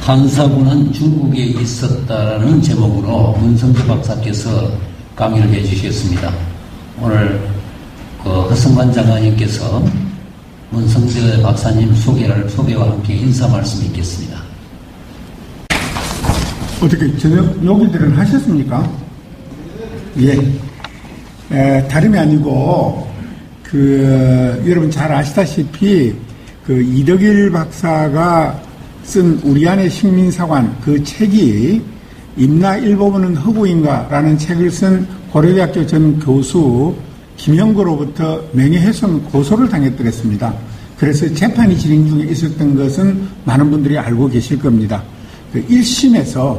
한사군은 중국에 있었다라는 제목으로 문성재 박사께서 강의를 해주셨습니다. 오늘 허성관 장관님께서 문성재 박사님 소개와 함께 인사 말씀 있겠습니다. 어떻게 저녁 요기들은 하셨습니까? 예. 다름이 아니고 여러분 잘 아시다시피 이덕일 박사가 쓴 우리 안의 식민사관 그 책이 임나 일본은 허구인가라는 책을 쓴 고려대학교 전 교수 김영구로부터 명예훼손 고소를 당했더랬습니다. 그래서 재판이 진행 중에 있었던 것은 많은 분들이 알고 계실 겁니다. 1심에서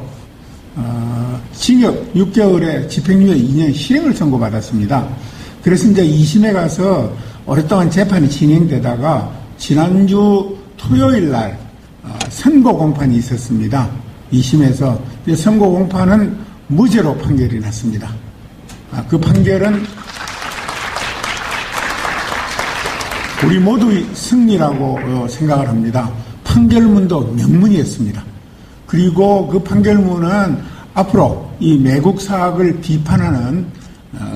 징역 6개월에 집행유예 2년 실형을 선고받았습니다. 그래서 이제 2심에 가서 오랫동안 재판이 진행되다가 지난주 토요일 날 선고 공판이 있었습니다. 2심에서 선고 공판은 무죄로 판결이 났습니다. 그 판결은 우리 모두의 승리라고 생각을 합니다. 판결문도 명문이었습니다. 그리고 그 판결문은 앞으로 이 매국 사학을 비판하는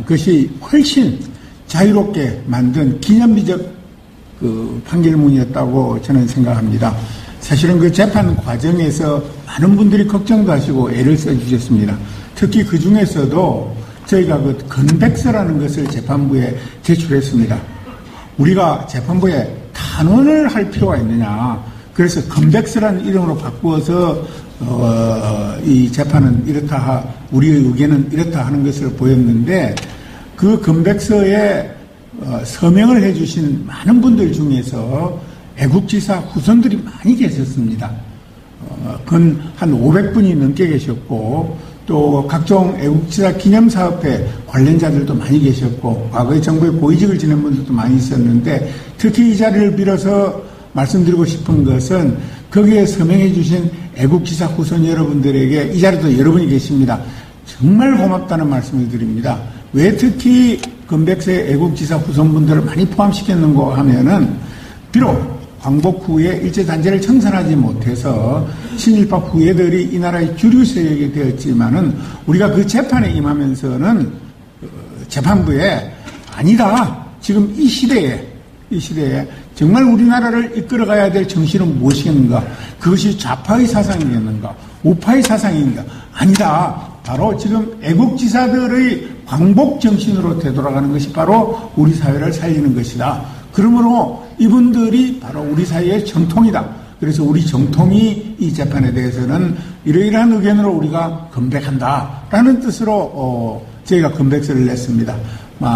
것이 훨씬 자유롭게 만든 기념비적 판결문이었다고 저는 생각합니다. 사실은 그 재판 과정에서 많은 분들이 걱정도 하시고 애를 써주셨습니다. 특히 그 중에서도 저희가 건백서라는 것을 재판부에 제출했습니다. 우리가 재판부에 탄원을 할 필요가 있느냐. 그래서 건백서라는 이름으로 바꾸어서 이 재판은 이렇다, 우리의 의견은 이렇다 하는 것을 보였는데 그 건백서에 서명을 해주신 많은 분들 중에서 애국지사 후손들이 많이 계셨습니다. 한 500분이 넘게 계셨고 또 각종 애국지사 기념사업회 관련자들도 많이 계셨고 과거에 정부의 고위직을 지낸 분들도 많이 있었는데 특히 이 자리를 빌어서 말씀드리고 싶은 것은 거기에 서명해 주신 애국지사 후손 여러분들에게 이 자리도 여러분이 계십니다. 정말 고맙다는 말씀을 드립니다. 왜 특히 건백서의 애국지사 후손분들을 많이 포함시켰는가 하면은 비록 광복 후에 일제단체를 청산하지 못해서 친일파 후예들이 이 나라의 주류 세력이 되었지만은 우리가 그 재판에 임하면서는 재판부에 아니다. 지금 이 시대에 정말 우리나라를 이끌어가야 될 정신은 무엇이겠는가? 그것이 좌파의 사상이었는가? 우파의 사상인가? 아니다. 바로 지금 애국지사들의 광복 정신으로 되돌아가는 것이 바로 우리 사회를 살리는 것이다. 그러므로 이분들이 바로 우리 사회의 정통이다. 그래서 우리 정통이 이 재판에 대해서는 이러이러한 의견으로 우리가 건백한다라는 뜻으로 저희가 건백서를 냈습니다.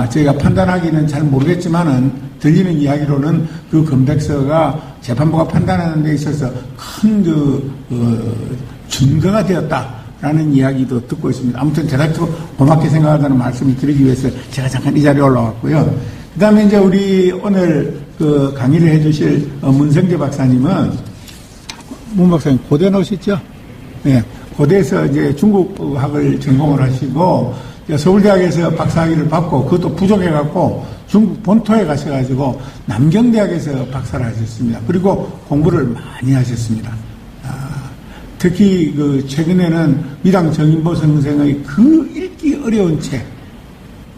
저희가 판단하기는 잘 모르겠지만은 들리는 이야기로는 그 건백서가 재판부가 판단하는 데 있어서 큰 증거가 되었다라는 이야기도 듣고 있습니다. 아무튼 대단히 고맙게 생각하다는 말씀을 드리기 위해서 제가 잠깐 이 자리에 올라왔고요. 그 다음에 이제 우리 오늘 강의를 해주실 문성재 박사님은, 문 박사님 고대 나오셨죠? 네. 고대에서 이제 중국학을 전공을 하시고, 서울대학에서 박사학위를 받고, 그것도 부족해갖고, 중국 본토에 가셔가지고, 남경대학에서 박사를 하셨습니다. 그리고 공부를 많이 하셨습니다. 특히 최근에는 미당 정인보 선생의 읽기 어려운 책,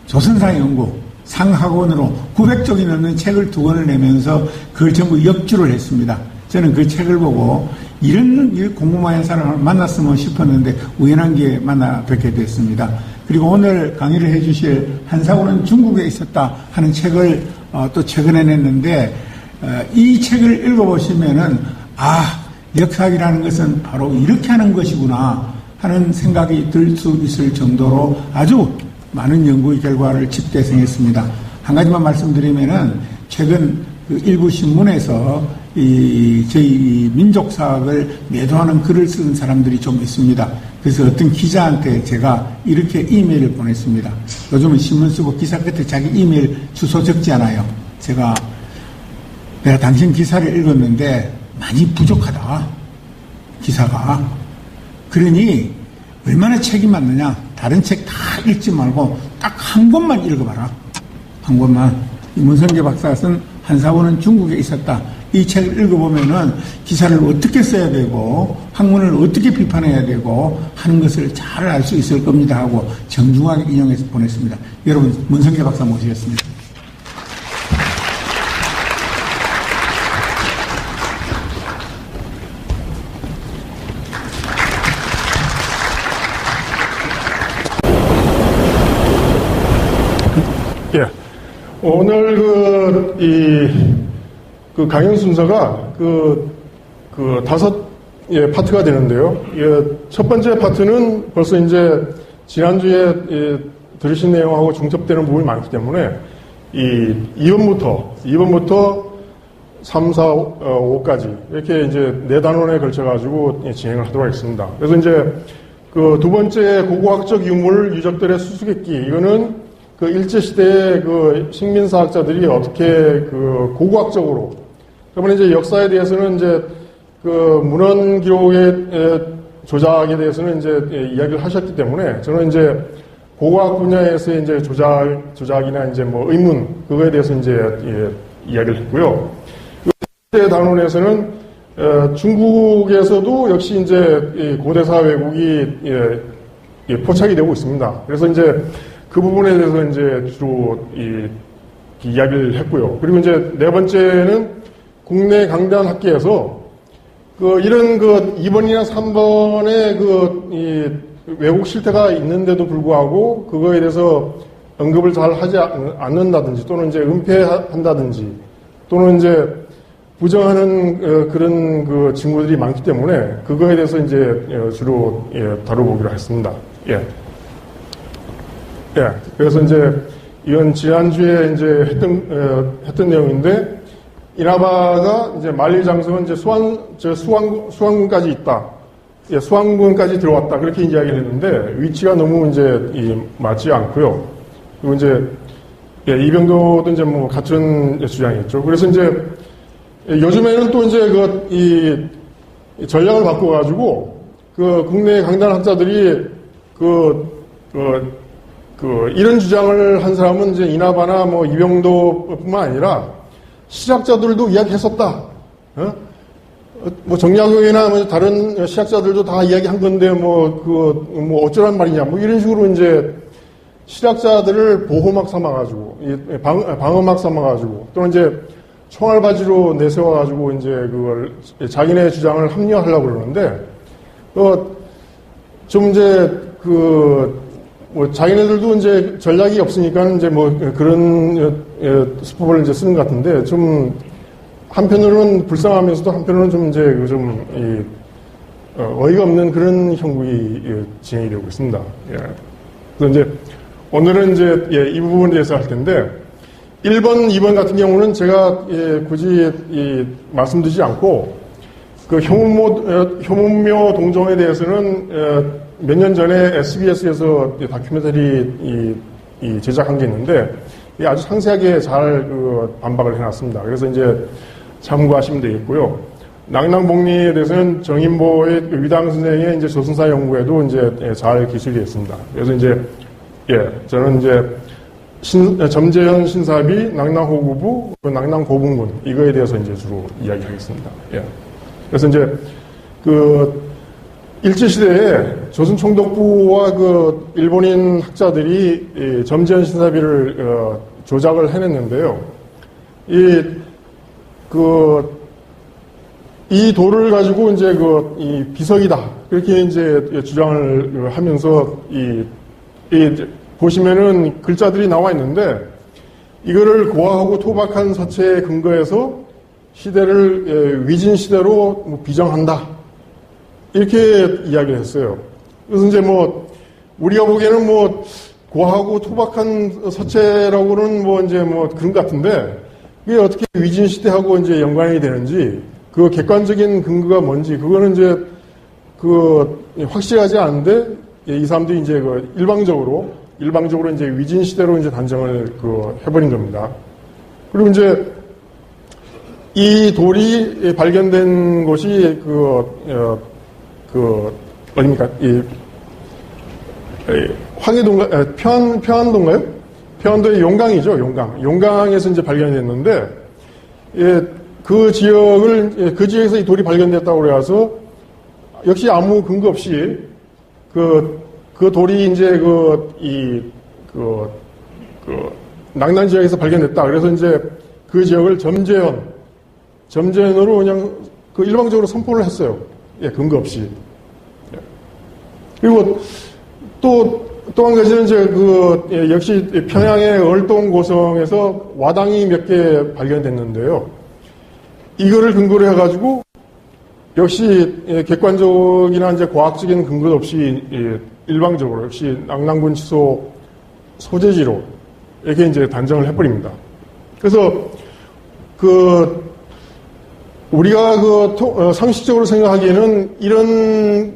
조선사 연구, 상학원으로 900쪽이 넘는 책을 2권을 내면서 그걸 전부 역주를 했습니다. 저는 그 책을 보고 이런 공부만 한 사람을 만났으면 싶었는데 우연한 기회에 만나 뵙게 됐습니다. 그리고 오늘 강의를 해주실 한사군은 중국에 있었다 하는 책을 또 최근에 냈는데 이 책을 읽어보시면은 역사학이라는 것은 바로 이렇게 하는 것이구나 하는 생각이 들 수 있을 정도로 아주 많은 연구의 결과를 집대성했습니다. 한 가지만 말씀드리면은 최근 일부 신문에서 저희 민족사학을 매도하는 글을 쓴 사람들이 좀 있습니다. 그래서 어떤 기자한테 제가 이렇게 이메일을 보냈습니다. 요즘은 신문 쓰고 기사 끝에 자기 이메일 주소 적지 않아요. 내가 당신 기사를 읽었는데 많이 부족하다. 기사가. 그러니 얼마나 책이 많느냐. 다른 책 다 읽지 말고 딱 한 권만 읽어봐라. 한 권만. 이 문성재 박사가 쓴 한사원은 중국에 있었다. 이 책을 읽어보면은 기사를 어떻게 써야 되고 학문을 어떻게 비판해야 되고 하는 것을 잘 알 수 있을 겁니다 하고 정중하게 인용해서 보냈습니다. 여러분, 문성재 박사 모시겠습니다. 예. 오늘 그 강연 순서가 다섯 파트가 되는데요. 첫 번째 파트는 벌써 이제 지난주에 들으신 내용하고 중첩되는 부분이 많기 때문에 2번부터 3, 4, 5까지 이렇게 이제 4단원에 걸쳐가지고 진행을 하도록 하겠습니다. 그래서 이제 그 두 번째 고고학적 유물 유적들의 수수께끼, 이거는 그 일제시대의 그 식민사학자들이 어떻게 그 고고학적으로, 그러면 이제 역사에 대해서는 이제 그 문헌 기록의 조작에 대해서는 이제 이야기를 하셨기 때문에 저는 이제 고고학 분야에서의 이제 조작이나 이제 뭐 의문, 그거에 대해서 이제 이야기를 했고요. 그 단원에서는 중국에서도 역시 이제 고대사 왜곡이 포착이 되고 있습니다. 그래서 이제 그 부분에 대해서 이제 주로 이야기를 했고요. 그리고 이제 네 번째는 국내 강단 학계에서 이런 2번이나 3번의 왜곡 실태가 있는데도 불구하고 그거에 대해서 언급을 잘 하지 않는다든지 또는 이제 은폐한다든지 또는 이제 부정하는 그런 친구들이 많기 때문에 그거에 대해서 이제 주로 다뤄보기로 했습니다. 예. 예, 그래서 이제 이건 지난주에 이제 했던 내용인데, 이나바가 이제 만리장성은 이제 수왕군까지 있다. 예, 수왕군까지 들어왔다. 그렇게 이야기를 했는데, 위치가 너무 이제 맞지 않고요. 그리고 이제, 이병도도 이제 뭐 같은 주장이었죠. 그래서 이제 요즘에는 또 이제 전략을 바꿔가지고, 국내 강단 학자들이 이런 주장을 한 사람은 이제 이나바나 뭐 이병도뿐만 아니라 시작자들도 이야기했었다. 뭐 정약용이나 뭐 다른 시작자들도 다 이야기한 건데 뭐 어쩌란 말이냐. 뭐 이런 식으로 이제 시작자들을 보호막 삼아가지고, 방어막 삼아가지고, 또는 이제 총알바지로 내세워가지고 이제 그걸 자기네 주장을 합리화하려고 그러는데, 좀 이제 뭐 자기네들도 이제 전략이 없으니까 이제 뭐 그런 수법을 이제 쓰는 것 같은데, 좀 한편으로는 불쌍하면서도 한편으로는 좀 이제 어이가 없는 그런 형국이 진행이 되고 있습니다. 예. 그래서 이제 오늘은 이제 이 부분에 대해서 할 텐데, 1번, 2번 같은 경우는 제가 굳이 말씀드리지 않고, 효문묘 동정에 대해서는 몇 년 전에 SBS에서 다큐멘터리 제작한 게 있는데, 아주 상세하게 잘 반박을 해놨습니다. 그래서 이제 참고하시면 되겠고요. 낙랑복리에 대해서는 정인보의 위당 선생의 이제 조선사 연구에도 이제 잘 기술이 됐습니다. 그래서 이제 저는 이제 점재현 신사비, 낙랑호구부, 낙랑고분군 이거에 대해서 이제 주로 이야기하겠습니다. 예. 그래서 이제 일제시대에 조선총독부와 일본인 학자들이 점재현 신사비를 조작을 해냈는데요. 이 돌을 가지고 이제 이 비석이다. 그렇게 이제 주장을 하면서 보시면은 글자들이 나와 있는데, 이거를 고아하고 토박한 사체에 근거해서 시대를 위진 시대로 비정한다. 이렇게 이야기를 했어요. 그래서 이제 우리가 보기에는 고아하고 토박한 사체라고는 이제 그런 것 같은데, 이게 어떻게 위진 시대하고 이제 연관이 되는지, 그 객관적인 근거가 뭔지, 그거는 이제 확실하지 않은데, 이 사람들이 이제 일방적으로 이제 위진 시대로 이제 단정을 해버린 겁니다. 그리고 이제 이 돌이 발견된 곳이 어딥니까? 황해도인가? 평안도인가요? 평안도의 용강이죠, 용강. 용강에서 이제 발견이 됐는데, 그 지역에서 이 돌이 발견됐다고 그래서 역시 아무 근거 없이 그 돌이 이제 낙난 지역에서 발견됐다. 그래서 이제 그 지역을 점재현으로 그냥 일방적으로 선포를 했어요. 근거 없이. 그리고 또 한 가지는 이제 역시 평양의 얼동 고성에서 와당이 몇 개 발견됐는데요. 이거를 근거로 해가지고 역시 객관적이나 이제 과학적인 근거 없이 일방적으로 역시 낙랑군 치소 소재지로 이렇게 이제 단정을 해버립니다. 그래서 우리가 상식적으로 생각하기에는 이런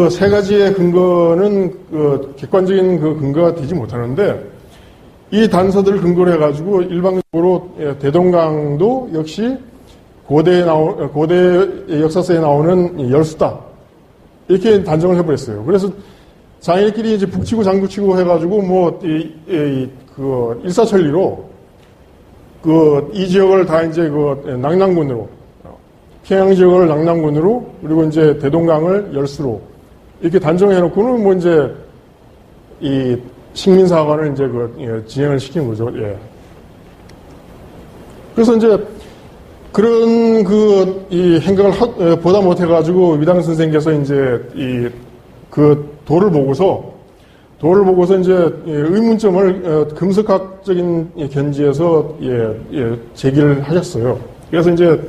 세 가지의 근거는 객관적인 근거가 되지 못하는데 이 단서들을 근거로 해가지고 일방적으로 대동강도 역시 고대 역사서에 나오는 열수다 이렇게 단정을 해버렸어요. 그래서 장애인끼리 이제 북치고 장구치고 해가지고 일사천리로 이 지역을 다 이제 낙랑군으로 평양 지역을 낙랑군으로 그리고 이제 대동강을 열수로 이렇게 단정해놓고는 이제 이 식민사관을 이제 진행을 시킨 거죠. 예. 그래서 이제 그런 이 행각을 보다 못해가지고 위당 선생께서 이제 돌을 보고서 이제 의문점을 금속학적인 견지에서 제기를 하셨어요. 그래서 이제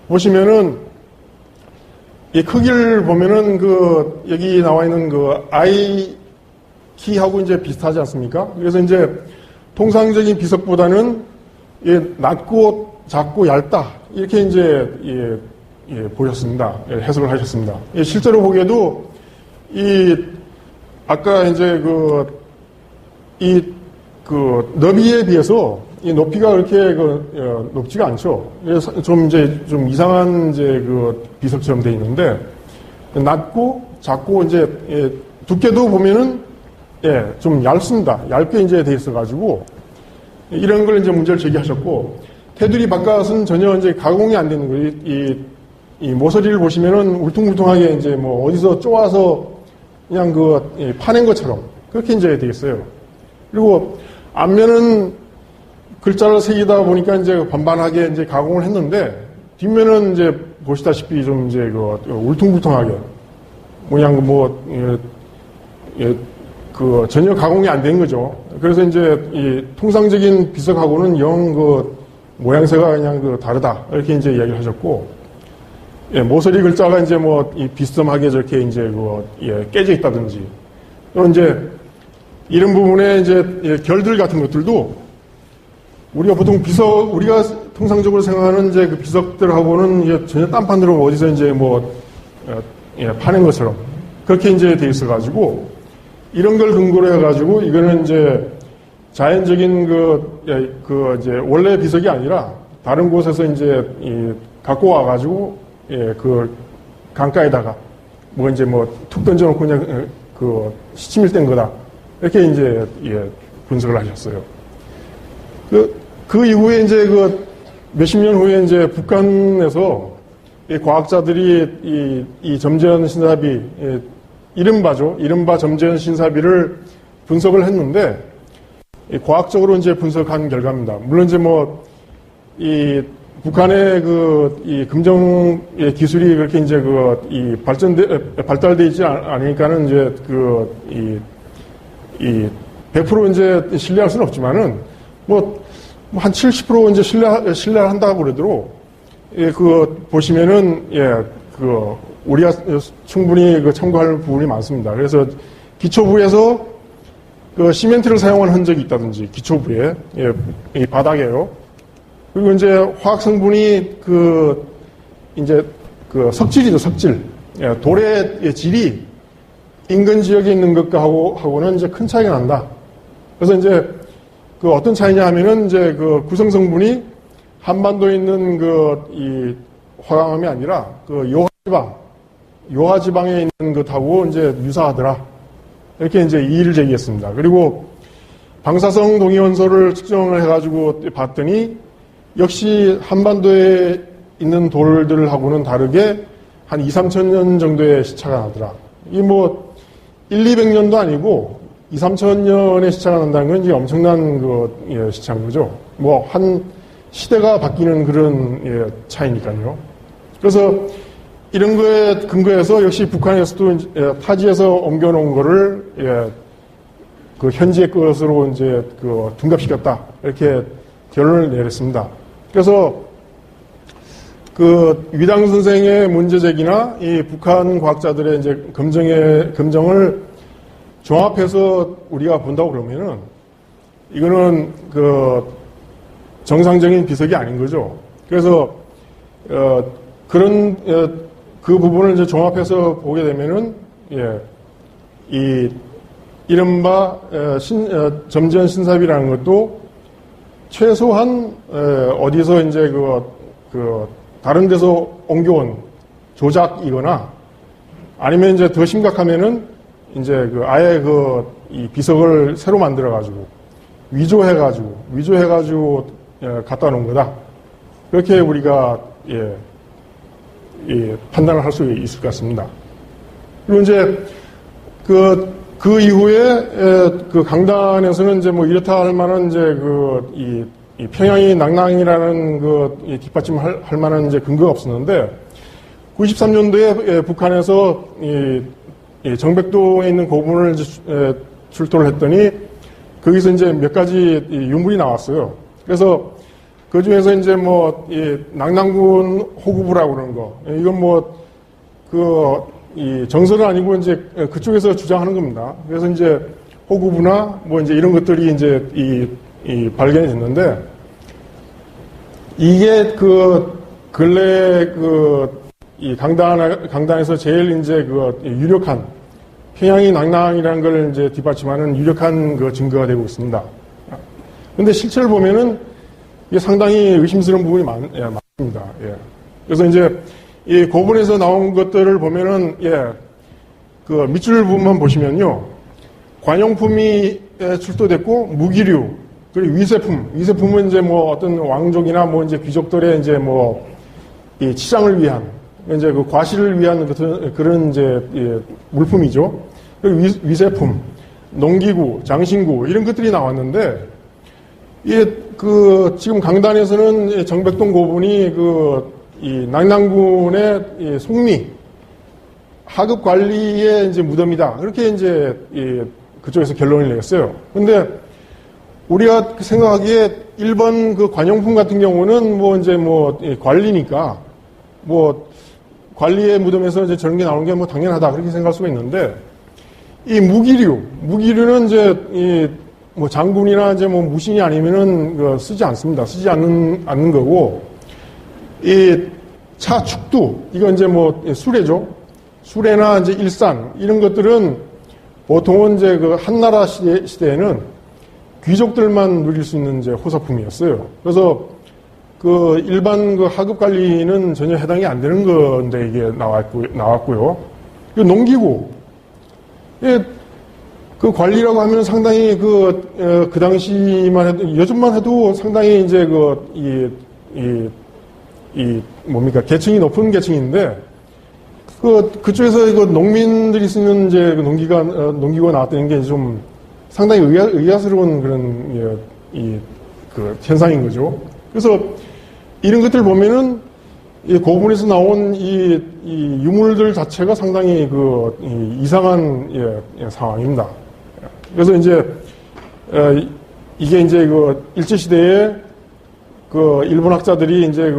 보시면은 이 크기를 보면은 여기 나와 있는 I 키하고 이제 비슷하지 않습니까? 그래서 이제 통상적인 비석보다는 낮고 작고 얇다 이렇게 이제 보셨습니다. 해석을 하셨습니다. 실제로 보기에도 아까 이제 너비에 비해서 이 높이가 그렇게 높지가 않죠. 그래서 좀 이상한 비석처럼 되어 있는데 낮고 작고 이제 두께도 보면은 좀 얇습니다. 얇게 이제 되어 있어가지고 이런 걸 이제 문제를 제기하셨고 테두리 바깥은 전혀 이제 가공이 안 되는 거예요. 이 모서리를 보시면은 울퉁불퉁하게 이제 어디서 쪼아서 그냥 파낸 것처럼 그렇게 이제 되겠어요. 그리고 앞면은 글자를 새기다 보니까 이제 반반하게 이제 가공을 했는데 뒷면은 이제 보시다시피 좀 이제 울퉁불퉁하게 모양 전혀 가공이 안 된 거죠. 그래서 이제 이 통상적인 비석하고는 영 모양새가 그냥 다르다 이렇게 이제 이야기를 하셨고 모서리 글자가 이제 이 비스듬하게 저렇게 이제 깨져 있다든지 또 이제 이런 부분에 이제 결들 같은 것들도 우리가 보통 우리가 통상적으로 생각하는 이제 비석들하고는 이제 전혀 딴판으로 어디서 이제 파낸 것처럼 그렇게 이제 돼 있어가지고 이런 걸 근거로 해가지고 이거는 이제 자연적인 이제 원래 비석이 아니라 다른 곳에서 이제 갖고 와가지고 강가에다가 이제 툭 던져놓고 그냥 시치밀 뗀 거다 이렇게 이제 분석을 하셨어요. 그 이후에 이제 몇십 년 후에 이제 북한에서 과학자들이 이 점재현 신사비 이른바 점재현 신사비를 분석을 했는데 과학적으로 이제 분석한 결과입니다. 물론 이제 이 북한의 이 금정 기술이 그렇게 이제 발달돼 있지 않으니까는 이제 100% 이제 신뢰할 수는 없지만은 한 70% 이제 신뢰를 한다고 그러더라도 보시면은 우리가 충분히 참고할 부분이 많습니다. 그래서 기초부에서 시멘트를 사용한 흔적이 있다든지 기초부에 이 바닥에요. 그리고 이제 화학 성분이 이제 석질이죠, 석질. 돌의 질이 인근 지역에 있는 것과 하고는 이제 큰 차이가 난다. 그래서 이제 어떤 차이냐 하면은 이제 구성 성분이 한반도에 있는 이 화강암이 아니라 요하지방에 있는 것하고 이제 유사하더라. 이렇게 이제 이의를 제기했습니다. 그리고 방사성 동위원소를 측정을 해가지고 봤더니 역시 한반도에 있는 돌들하고는 다르게 한 2, 3천 년 정도의 시차가 나더라. 이 뭐 1, 200년도 아니고 2, 3천 년의 시차가 난다는 건 이제 엄청난 시차인 거죠. 뭐 한 시대가 바뀌는 그런 차이니까요. 그래서 이런 거에 근거해서 역시 북한에서도 타지에서 옮겨놓은 거를 그 현지의 것으로 이제 둔갑시켰다 이렇게 결론을 내렸습니다. 그래서 그 위당 선생의 문제 제기나 이 북한 과학자들의 이제 검정을 종합해서 우리가 본다고 그러면은 이거는 그 정상적인 비석이 아닌 거죠. 그래서 그런 그 부분을 이제 종합해서 보게 되면은 이 이른바 점지연 신삽이라는 것도 최소한 어디서 이제 다른 데서 옮겨온 조작이거나 아니면 이제 더 심각하면은 이제 아예 이 비석을 새로 만들어가지고 위조해가지고 갖다 놓은 거다. 그렇게 우리가 판단을 할 수 있을 것 같습니다. 그리고 이제 그 이후에 그 강단에서는 이제 뭐 이렇다 할 만한 이제 이 평양이 낭낭이라는 뒷받침 할 만한 이제 근거가 없었는데 93년도에 북한에서 이 정백도에 있는 고분을 출토를 했더니 거기서 이제 몇 가지 유물이 나왔어요. 그래서 그 중에서 이제 뭐 이 낭낭군 호구부라고 그러는 거 이건 뭐 이 정설은 아니고 이제 그쪽에서 주장하는 겁니다. 그래서 이제 호구부나 뭐 이제 이런 것들이 이제 이 발견이 됐는데 이게 근래 이 강단에서 제일 이제 유력한 평양이 낭낭이라는 걸 이제 뒷받침하는 유력한 증거가 되고 있습니다. 근데 실체를 보면은 이게 상당히 의심스러운 부분이 많습니다. 예. 그래서 이제 이 고분에서 나온 것들을 보면은 그 밑줄 부분만 보시면요. 관용품이 출토됐고 무기류 그리고 위세품은 이제 뭐 어떤 왕족이나 뭐 이제 귀족들의 이제 뭐 이 치장을 위한 이제 그 과시를 위한 그런 이제 물품이죠. 그리고 위세품, 농기구, 장신구 이런 것들이 나왔는데 이게 지금 강단에서는 정백동 고분이 이 낭낭군의 이 송리 하급 관리의 이제 무덤이다. 그렇게 이제 그쪽에서 결론을 내렸어요. 근데 우리가 생각하기에 일본 관용품 같은 경우는 뭐 이제 뭐 관리니까 뭐 관리의 무덤에서 이제 저런 게 나오는 게 뭐 당연하다. 그렇게 생각할 수가 있는데 이 무기류는 이제 뭐 장군이나 이제 뭐 무신이 아니면은 쓰지 않습니다. 쓰지 않는 거고 이 차 축두 이건 이제 뭐 수레죠. 수레나 이제 일산 이런 것들은 보통은 이제 한나라 시대에는 귀족들만 누릴 수 있는 이제 호사품이었어요. 그래서 일반 하급 관리는 전혀 해당이 안 되는 건데 이게 나왔고요. 농기구 그 관리라고 하면 상당히 그 당시만 해도 요즘만 해도 상당히 이제 뭡니까 계층이 높은 계층인데 그쪽에서 농민들이 쓰는 이제 농기구가 나왔다는 게 좀 상당히 의아스러운 그런 현상인 거죠. 그래서 이런 것들 보면은 이 고분에서 나온 이 유물들 자체가 상당히 이상한 상황입니다. 그래서 이제 이게 이제 일제 시대에 일본 학자들이 이제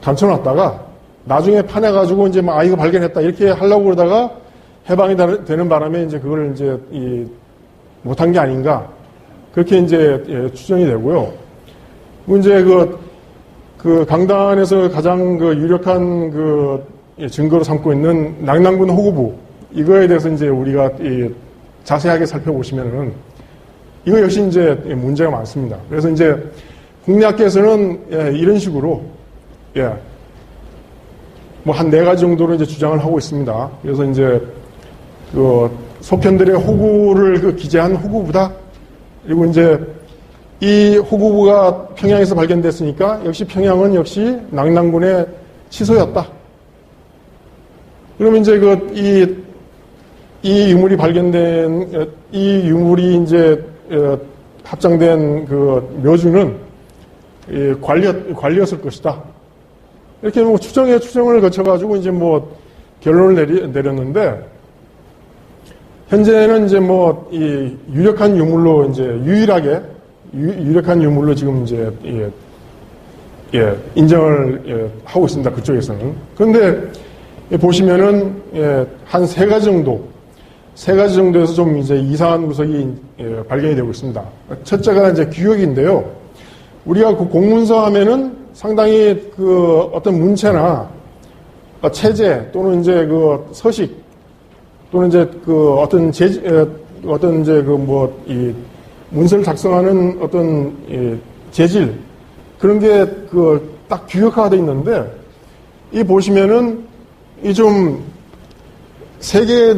감춰놨다가 나중에 파내가지고 이제 이거 발견했다 이렇게 하려고 그러다가 해방이 되는 바람에 이제 그걸 이제 못한 게 아닌가 그렇게 이제 추정이 되고요. 이제 강단에서 가장 유력한 증거로 삼고 있는 낭낭군 호구부 이거에 대해서 이제 우리가 자세하게 살펴보시면은 이거 역시 이제 문제가 많습니다. 그래서 이제 국내 학계에서는 이런 식으로 뭐 한 4가지 정도로 이제 주장을 하고 있습니다. 그래서 이제 소편들의 호구를 기재한 호구부다. 그리고 이제 이 호구부가 평양에서 발견됐으니까 역시 평양은 역시 낙랑군의 치소였다. 그러면 이제 이 유물이 발견된, 이 유물이 이제 합장된 그 묘주는 관리였을 것이다. 이렇게 뭐 추정을 거쳐가지고 이제 뭐 결론을 내렸는데, 현재는 이제 뭐 이 유력한 유물로 이제 유력한 유물로 지금 이제 인정을 하고 있습니다. 그쪽에서는. 그런데 보시면은 한 세 가지 정도에서 좀 이제 이상한 구석이 발견이 되고 있습니다. 첫째가 이제 규격인데요. 우리가 그 공문서 하면은 상당히 그 어떤 문체나 체제 또는 이제 그 서식 또는 이제 그 어떤 이제 그 뭐 이 문서를 작성하는 어떤 재질 그런 게 그 딱 규격화가 돼 있는데 이 보시면은 이 좀 세 개의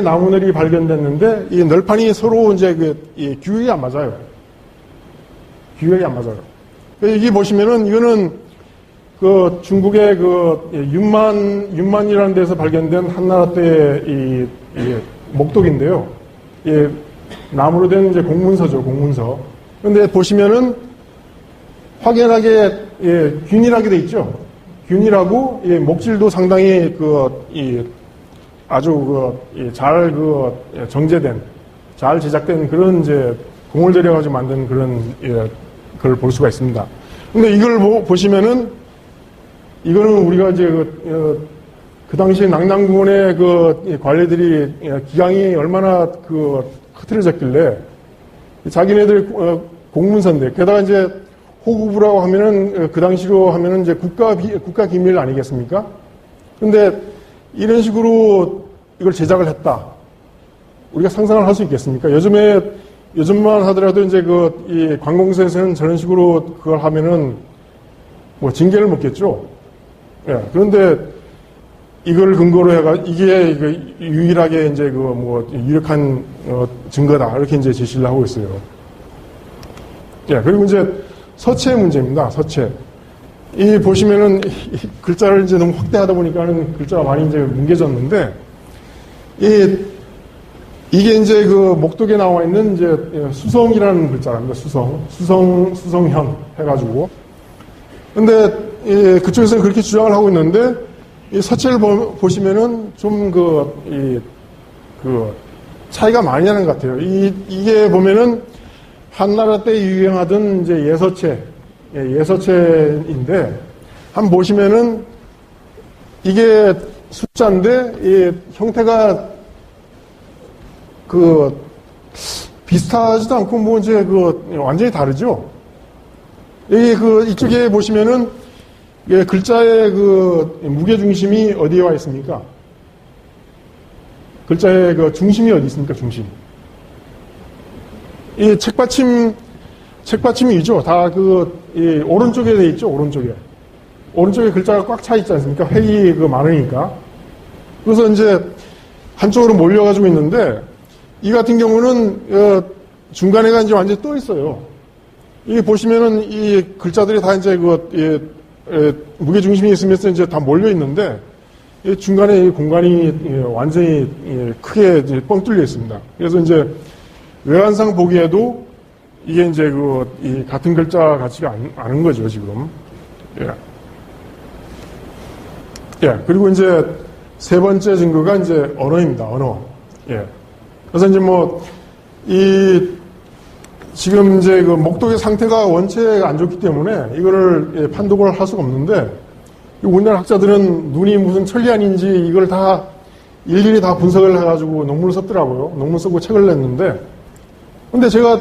나무늘이 발견됐는데 이 널판이 서로 이제 이 규격이 안 맞아요. 규격이 안 맞아요. 이게 보시면은 이거는 그 중국의 그 윤만이라는 데서 발견된 한나라 때의 이 목독인데요. 이 나무로 된 이제 공문서죠, 공문서. 그런데 보시면은 확연하게 균일하게 돼 있죠. 균일하고 목질도 상당히 아주 잘 정제된, 잘 제작된 그런 이제 공을 들여가지고 만든 그런 걸 볼 수가 있습니다. 근데 이걸 보시면은 이거는 우리가 이제 그 당시 낙랑군의 그 관리들이 기강이 얼마나 흐트러졌길래 자기네들 공문서인데 게다가 이제 호구부라고 하면은 그 당시로 하면은 이제 국가 기밀 아니겠습니까? 근데 이런 식으로 이걸 제작을 했다. 우리가 상상을 할 수 있겠습니까? 요즘만 하더라도 이제 이 관공서에서는 저런 식으로 그걸 하면은 뭐 징계를 먹겠죠. 예. 그런데 이걸 근거로 해가 이게 유일하게 이제 유력한 증거다. 이렇게 이제 제시를 하고 있어요. 예. 그리고 이제 서체 문제입니다. 서체. 이 보시면은 글자를 이제 너무 확대하다 보니까는 글자가 많이 이제 뭉개졌는데 이게 이제 그 목독에 나와 있는 이제 수성이라는 글자랍니다. 수성현 해가지고. 근데 그쪽에서는 그렇게 주장을 하고 있는데 이 서체를 보시면은 좀 차이가 많이 나는 것 같아요. 이게 보면은 한나라 때 유행하던 이제 예서체인데 한번 보시면은 이게 숫자인데 이 형태가 비슷하지도 않고 뭐 이제 완전히 다르죠. 이쪽에 보시면은 글자의 무게 중심이 어디에 와 있습니까? 글자의 중심이 어디 있습니까? 중심. 이 책받침이 있죠. 다 오른쪽에 돼 있죠. 오른쪽에 글자가 꽉 차 있지 않습니까? 획이 많으니까. 그래서 이제 한쪽으로 몰려가지고 있는데 이 같은 경우는 중간에가 이제 완전히 떠 있어요. 이 보시면은 이 글자들이 다 이제 무게 중심이 있으면서 이제 다 몰려 있는데 이 중간에 이 공간이 완전히 크게 이제 뻥 뚫려 있습니다. 그래서 이제 외관상 보기에도 이게 이제 이 같은 글자 같지가 않은 거죠, 지금. 예. 그리고 이제 세 번째 증거가 이제 언어입니다, 언어. 예. 그래서 이제 지금 이제 목독의 상태가 원체 안 좋기 때문에 이거를 판독을 할 수가 없는데 우리나라 학자들은 눈이 무슨 천리안인지 이걸 다 일일이 다 분석을 해가지고 논문을 썼더라고요. 논문 쓰고 책을 냈는데 근데 제가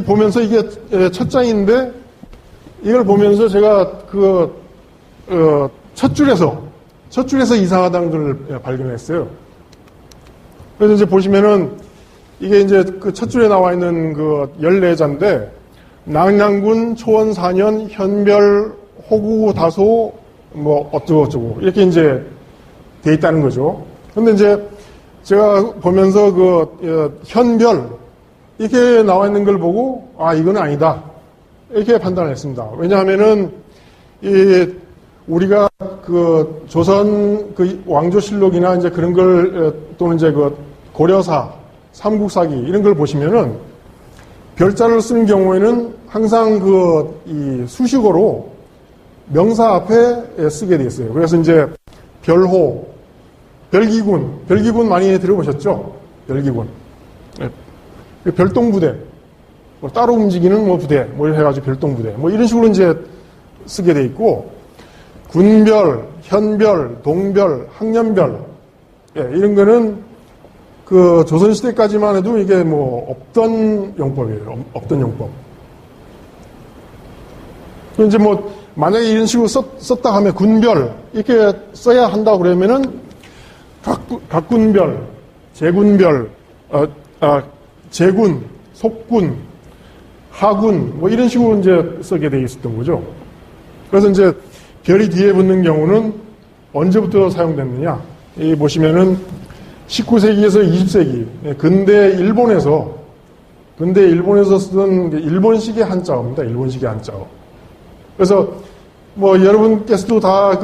보면서 이게 첫 장인데 이걸 보면서 제가 첫 줄에서 이상하다는 걸 발견했어요. 그래서 이제 보시면은 이게 이제 첫 줄에 나와 있는 14자인데 낙랑군 초원 4년 현별 호구 다소 뭐 어쩌고 이렇게 이제 돼 있다는 거죠. 근데 이제 제가 보면서 현별 이렇게 나와 있는 걸 보고, 아, 이건 아니다. 이렇게 판단을 했습니다. 왜냐하면은, 우리가 그 조선 그 왕조실록이나 이제 그런 걸, 또는 이제 그 고려사, 삼국사기, 이런 걸 보시면은, 별자를 쓰는 경우에는 항상 이 수식어로 명사 앞에 쓰게 돼 있어요. 그래서 이제 별호, 별기군 많이 들어보셨죠? 별기군. 별동부대, 뭐 따로 움직이는 뭐 부대, 뭐 해가지고 별동부대, 뭐 이런 식으로 이제 쓰게 돼 있고, 군별, 현별, 동별, 학년별, 이런 거는 그 조선시대까지만 해도 이게 뭐 없던 용법이에요. 없던 용법. 이제 뭐 만약에 이런 식으로 썼다 하면 군별 이렇게 써야 한다 그러면은 각군별, 제군별, 제군, 속군, 하군 뭐 이런 식으로 이제 쓰게 돼 있었던 거죠. 그래서 이제 별이 뒤에 붙는 경우는 언제부터 사용됐느냐? 이 보시면은 19세기에서 20세기 근대 일본에서 쓰던 일본식의 한자어입니다. 일본식의 한자어. 그래서 뭐 여러분께서도 다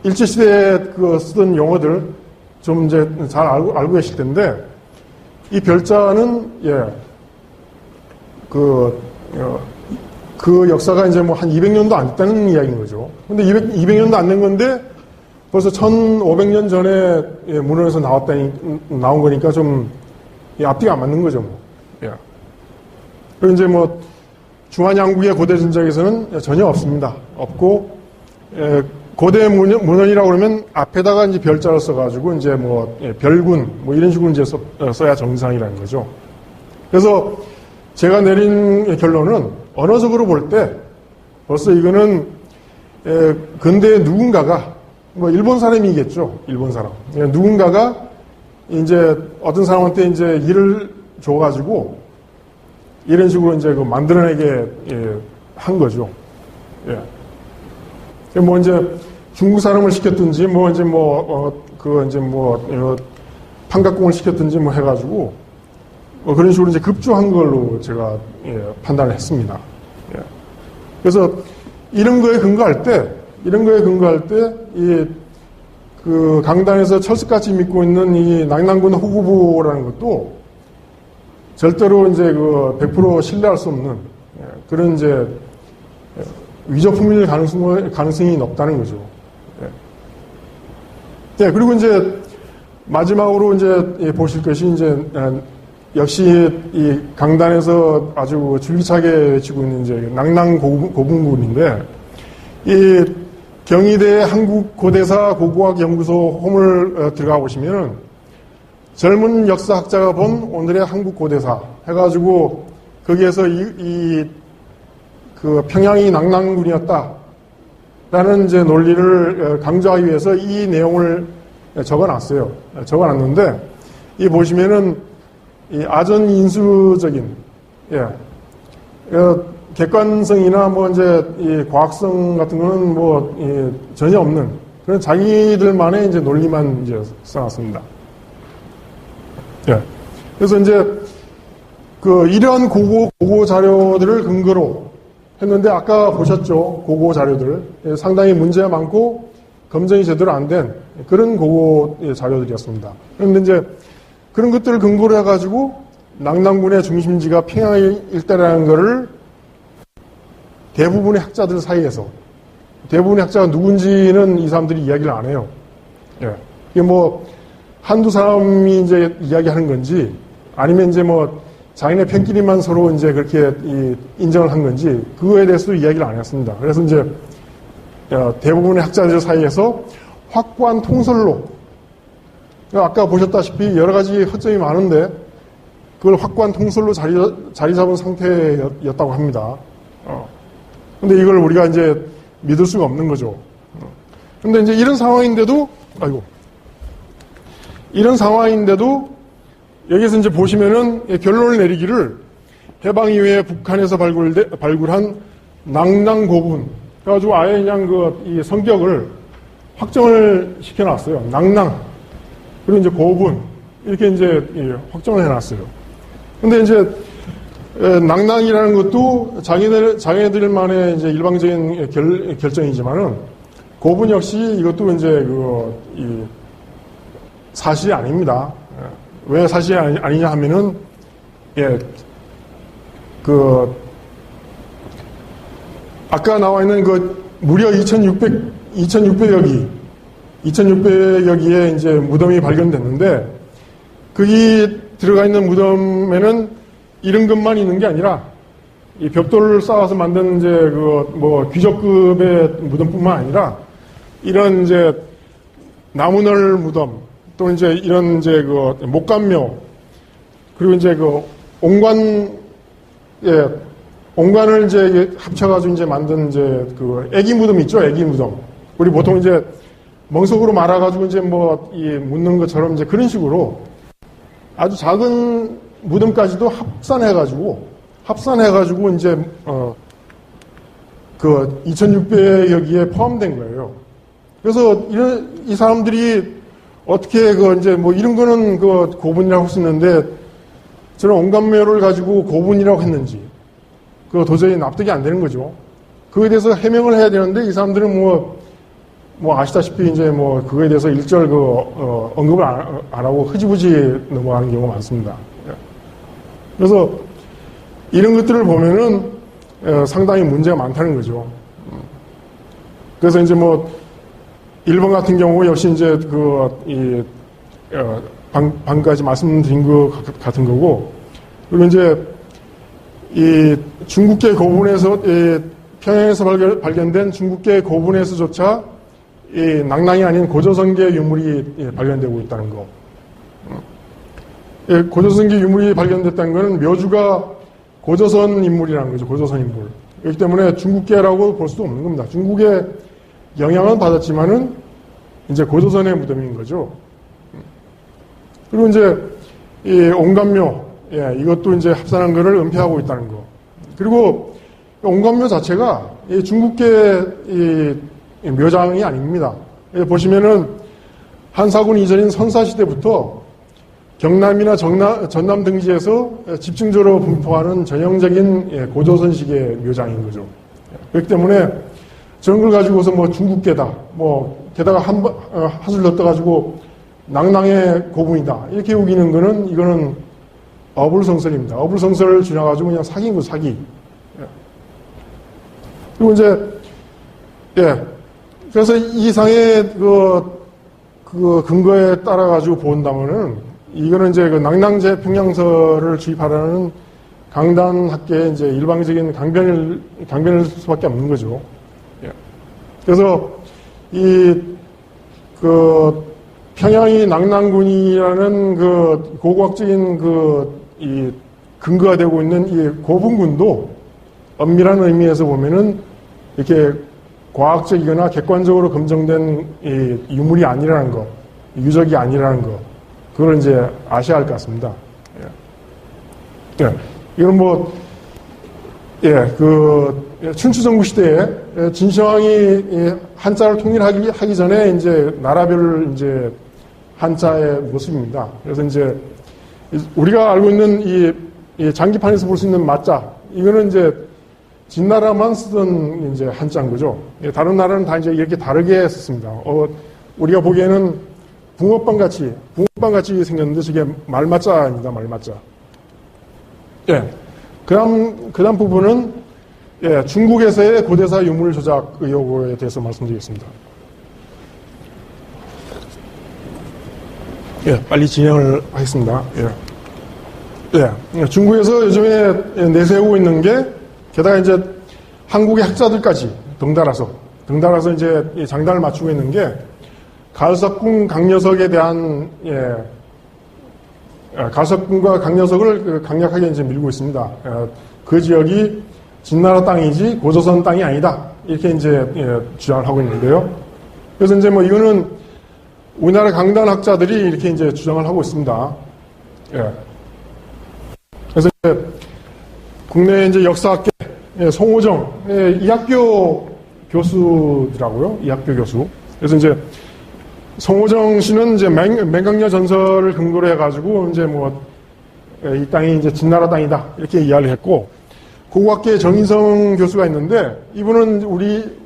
일제 시대에 쓰던 용어들 좀 이제 잘 알고 계실 텐데 이 별자는 그 역사가 이제 뭐 한 200년도 안 됐다는 이야기인 거죠. 근데 200년도 안 된 건데 벌써 1500년 전에 문헌에서 나온 거니까 좀 앞뒤가 안 맞는 거죠. 뭐. 그리고 이제 뭐 중한양국의 고대 전작에서는 전혀 없습니다. 없고 고대 문헌이라고 그러면 앞에다가 이제 별자를 써가지고 이제 뭐 별군 뭐 이런 식으로 이제 써야 정상이라는 거죠. 그래서 제가 내린 결론은 언어적으로 볼 때 벌써 이거는 근대에 누군가가 뭐 일본 사람이겠죠. 일본 사람. 누군가가 이제 어떤 사람한테 이제 일을 줘가지고 이런 식으로 이제 만들어내게 한 거죠. 뭐 이제 중국 사람을 시켰든지 뭐 이제 판각공을 시켰든지 뭐 해가지고 그런 식으로 이제 급조한 걸로 제가 판단을 했습니다. 그래서 이런 거에 근거할 때 그 강단에서 철석같이 믿고 있는 이 낙랑군 호구부라는 것도 절대로 이제 100% 신뢰할 수 없는 그런 이제 위조품일 가능성이 높다는 거죠. 그리고 이제 마지막으로 이제 보실 것이 이제 역시 이 강단에서 아주 줄기차게 외치고 있는 이제 낙랑 고분군인데 이 경희대 한국고대사 고고학연구소 홈을 들어가 보시면은 젊은 역사학자가 본 오늘의 한국고대사 해가지고 거기에서 그 평양이 낙랑군이었다라는 이제 논리를 강조하기 위해서 이 내용을 적어놨어요. 적어놨는데 이 보시면은 이 아전인수적인 객관성이나 뭐 이제 이 과학성 같은 거는 뭐 전혀 없는 그런 자기들만의 이제 논리만 이제 써놨습니다. 그래서 이제 이러한 고고 자료들을 근거로 했는데 아까 보셨죠? 고고 자료들 상당히 문제가 많고 검증이 제대로 안 된 그런 고고 자료들이었습니다. 그런데 이제 그런 것들을 근거로 해가지고 낙랑군의 중심지가 평양 일대라는 것을 대부분의 학자들 사이에서 대부분의 학자가 누군지는 이 사람들이 이야기를 안 해요. 이게 뭐 한두 사람이 이제 이야기하는 건지 아니면 이제 뭐 자기네 편끼리만 서로 이제 그렇게 인정을 한 건지 그거에 대해서도 이야기를 안 했습니다. 그래서 이제 대부분의 학자들 사이에서 확고한 통설로 아까 보셨다시피 여러 가지 허점이 많은데 그걸 확고한 통설로 자리 잡은 상태였다고 합니다. 근데 이걸 우리가 이제 믿을 수가 없는 거죠. 근데 이제 이런 상황인데도 여기서 이제 보시면은 결론을 내리기를 해방 이후에 북한에서 발굴한 낙랑고분 그래가지고 아예 그냥 이 성격을 확정을 시켜놨어요. 낙랑 그리고 이제 고분 이렇게 이제 확정을 해놨어요. 근데 이제 낭낭이라는 것도 자기네들만의 이제 일방적인 결정이지만은 고분 역시 이것도 이제 사실이 아닙니다. 왜 사실이 아니냐 하면은 아까 나와 있는 무려 2,600여기에 이제 무덤이 발견됐는데 거기 들어가 있는 무덤에는 이런 것만 있는 게 아니라 이 벽돌을 쌓아서 만든 이제 귀족급의 무덤뿐만 아니라 이런 이제 나무늘 무덤 또 이제 이런 이제 목감묘 그리고 이제 옹관을 이제 합쳐가지고 이제 만든 이제 애기 무덤 있죠, 애기 무덤. 우리 보통 이제 멍석으로 말아가지고 이제 묻는 것처럼 이제 그런 식으로 아주 작은 무덤까지도 합산해가지고 이제 2,600여기에 포함된 거예요. 그래서 이 사람들이 어떻게 이제 이런 거는 고분이라고 할 수 있는데 저는 옹감묘를 가지고 고분이라고 했는지 도저히 납득이 안 되는 거죠. 그거에 대해서 해명을 해야 되는데 이 사람들은 아시다시피 이제 그거에 대해서 일절 언급을 안 하고 흐지부지 넘어가는 경우가 많습니다. 그래서 이런 것들을 보면은 상당히 문제가 많다는 거죠. 그래서 이제 일본 같은 경우 역시 이제 방금까지 말씀드린 것 같은 거고, 그리고 이제 이 중국계 고분에서 평양에서 발견된 중국계 고분에서조차 이 낭낭이 아닌 고조선계 유물이 발견되고 있다는 거. 고조선계 유물이 발견됐다는 것은 묘주가 고조선 인물이라는 거죠. 고조선 인물. 그렇기 때문에 중국계라고 볼 수도 없는 겁니다. 중국의 영향은 받았지만은 이제 고조선의 무덤인 거죠. 그리고 이제 이 옹감묘, 이것도 이제 합산한 것을 은폐하고 있다는 거. 그리고 옹감묘 자체가 이 중국계 이 묘장이 아닙니다. 보시면은 한사군 이전인 선사시대부터 경남이나 전남 등지에서 집중적으로 분포하는 전형적인 고조선식의 묘장인 거죠. 그렇기 때문에 저런 걸 가지고서 중국계다, 게다가 한술 넣어가지고 낭낭의 고분이다 이렇게 우기는 거는 이거는 어불성설입니다. 어불성설을 지나가지고 그냥 사기인 거 사기. 그리고 이제 그래서 이 이상의 그 근거에 따라 가지고 본다면은 이거는 이제 낭낭제 평양설을 주입하라는 강단학계의 이제 일방적인 강변일 수밖에 없는 거죠. 그래서 평양이 낭낭군이라는 고고학적인 이 근거가 되고 있는 이 고분군도 엄밀한 의미에서 보면은 이렇게 과학적이거나 객관적으로 검증된 이 유물이 아니라는 거, 유적이 아니라는 거, 그걸 이제 아셔야 할 것 같습니다. 이건 춘추전국 시대에 진시황이 한자를 통일하기 전에 이제 나라별 이제 한자의 모습입니다. 그래서 이제 우리가 알고 있는 이 장기판에서 볼 수 있는 마자, 이거는 이제 진나라만 쓰던 이제 한자인 거죠. 다른 나라는 다 이제 이렇게 다르게 썼습니다. 우리가 보기에는 붕어빵 같이 생겼는데 저게 말마자입니다. 말마자. 그다음 부분은 중국에서의 고대사 유물 조작 의혹에 대해서 말씀드리겠습니다. 빨리 진행을 하겠습니다. 중국에서 요즘에 내세우고 있는 게 게다가 이제 한국의 학자들까지 덩달아서 이제 장단을 맞추고 있는 게 가석궁 강려석에 대한 가석궁과 강려석을 강력하게 이제 밀고 있습니다. 그 지역이 진나라 땅이지 고조선 땅이 아니다 이렇게 이제 주장을 하고 있는데요. 그래서 이제 이거는 우리나라 강단 학자들이 이렇게 이제 주장을 하고 있습니다. 그래서 이제 국내 이제 역사학계 송호정 이 학교 교수더라고요. 이 학교 교수. 그래서 이제 송호정 씨는 이제 맹강녀 전설을 근거로 해가지고 이제 뭐 이 땅이 이제 진나라 땅이다 이렇게 이야기를 했고, 고고학계 정인성 교수가 있는데 이분은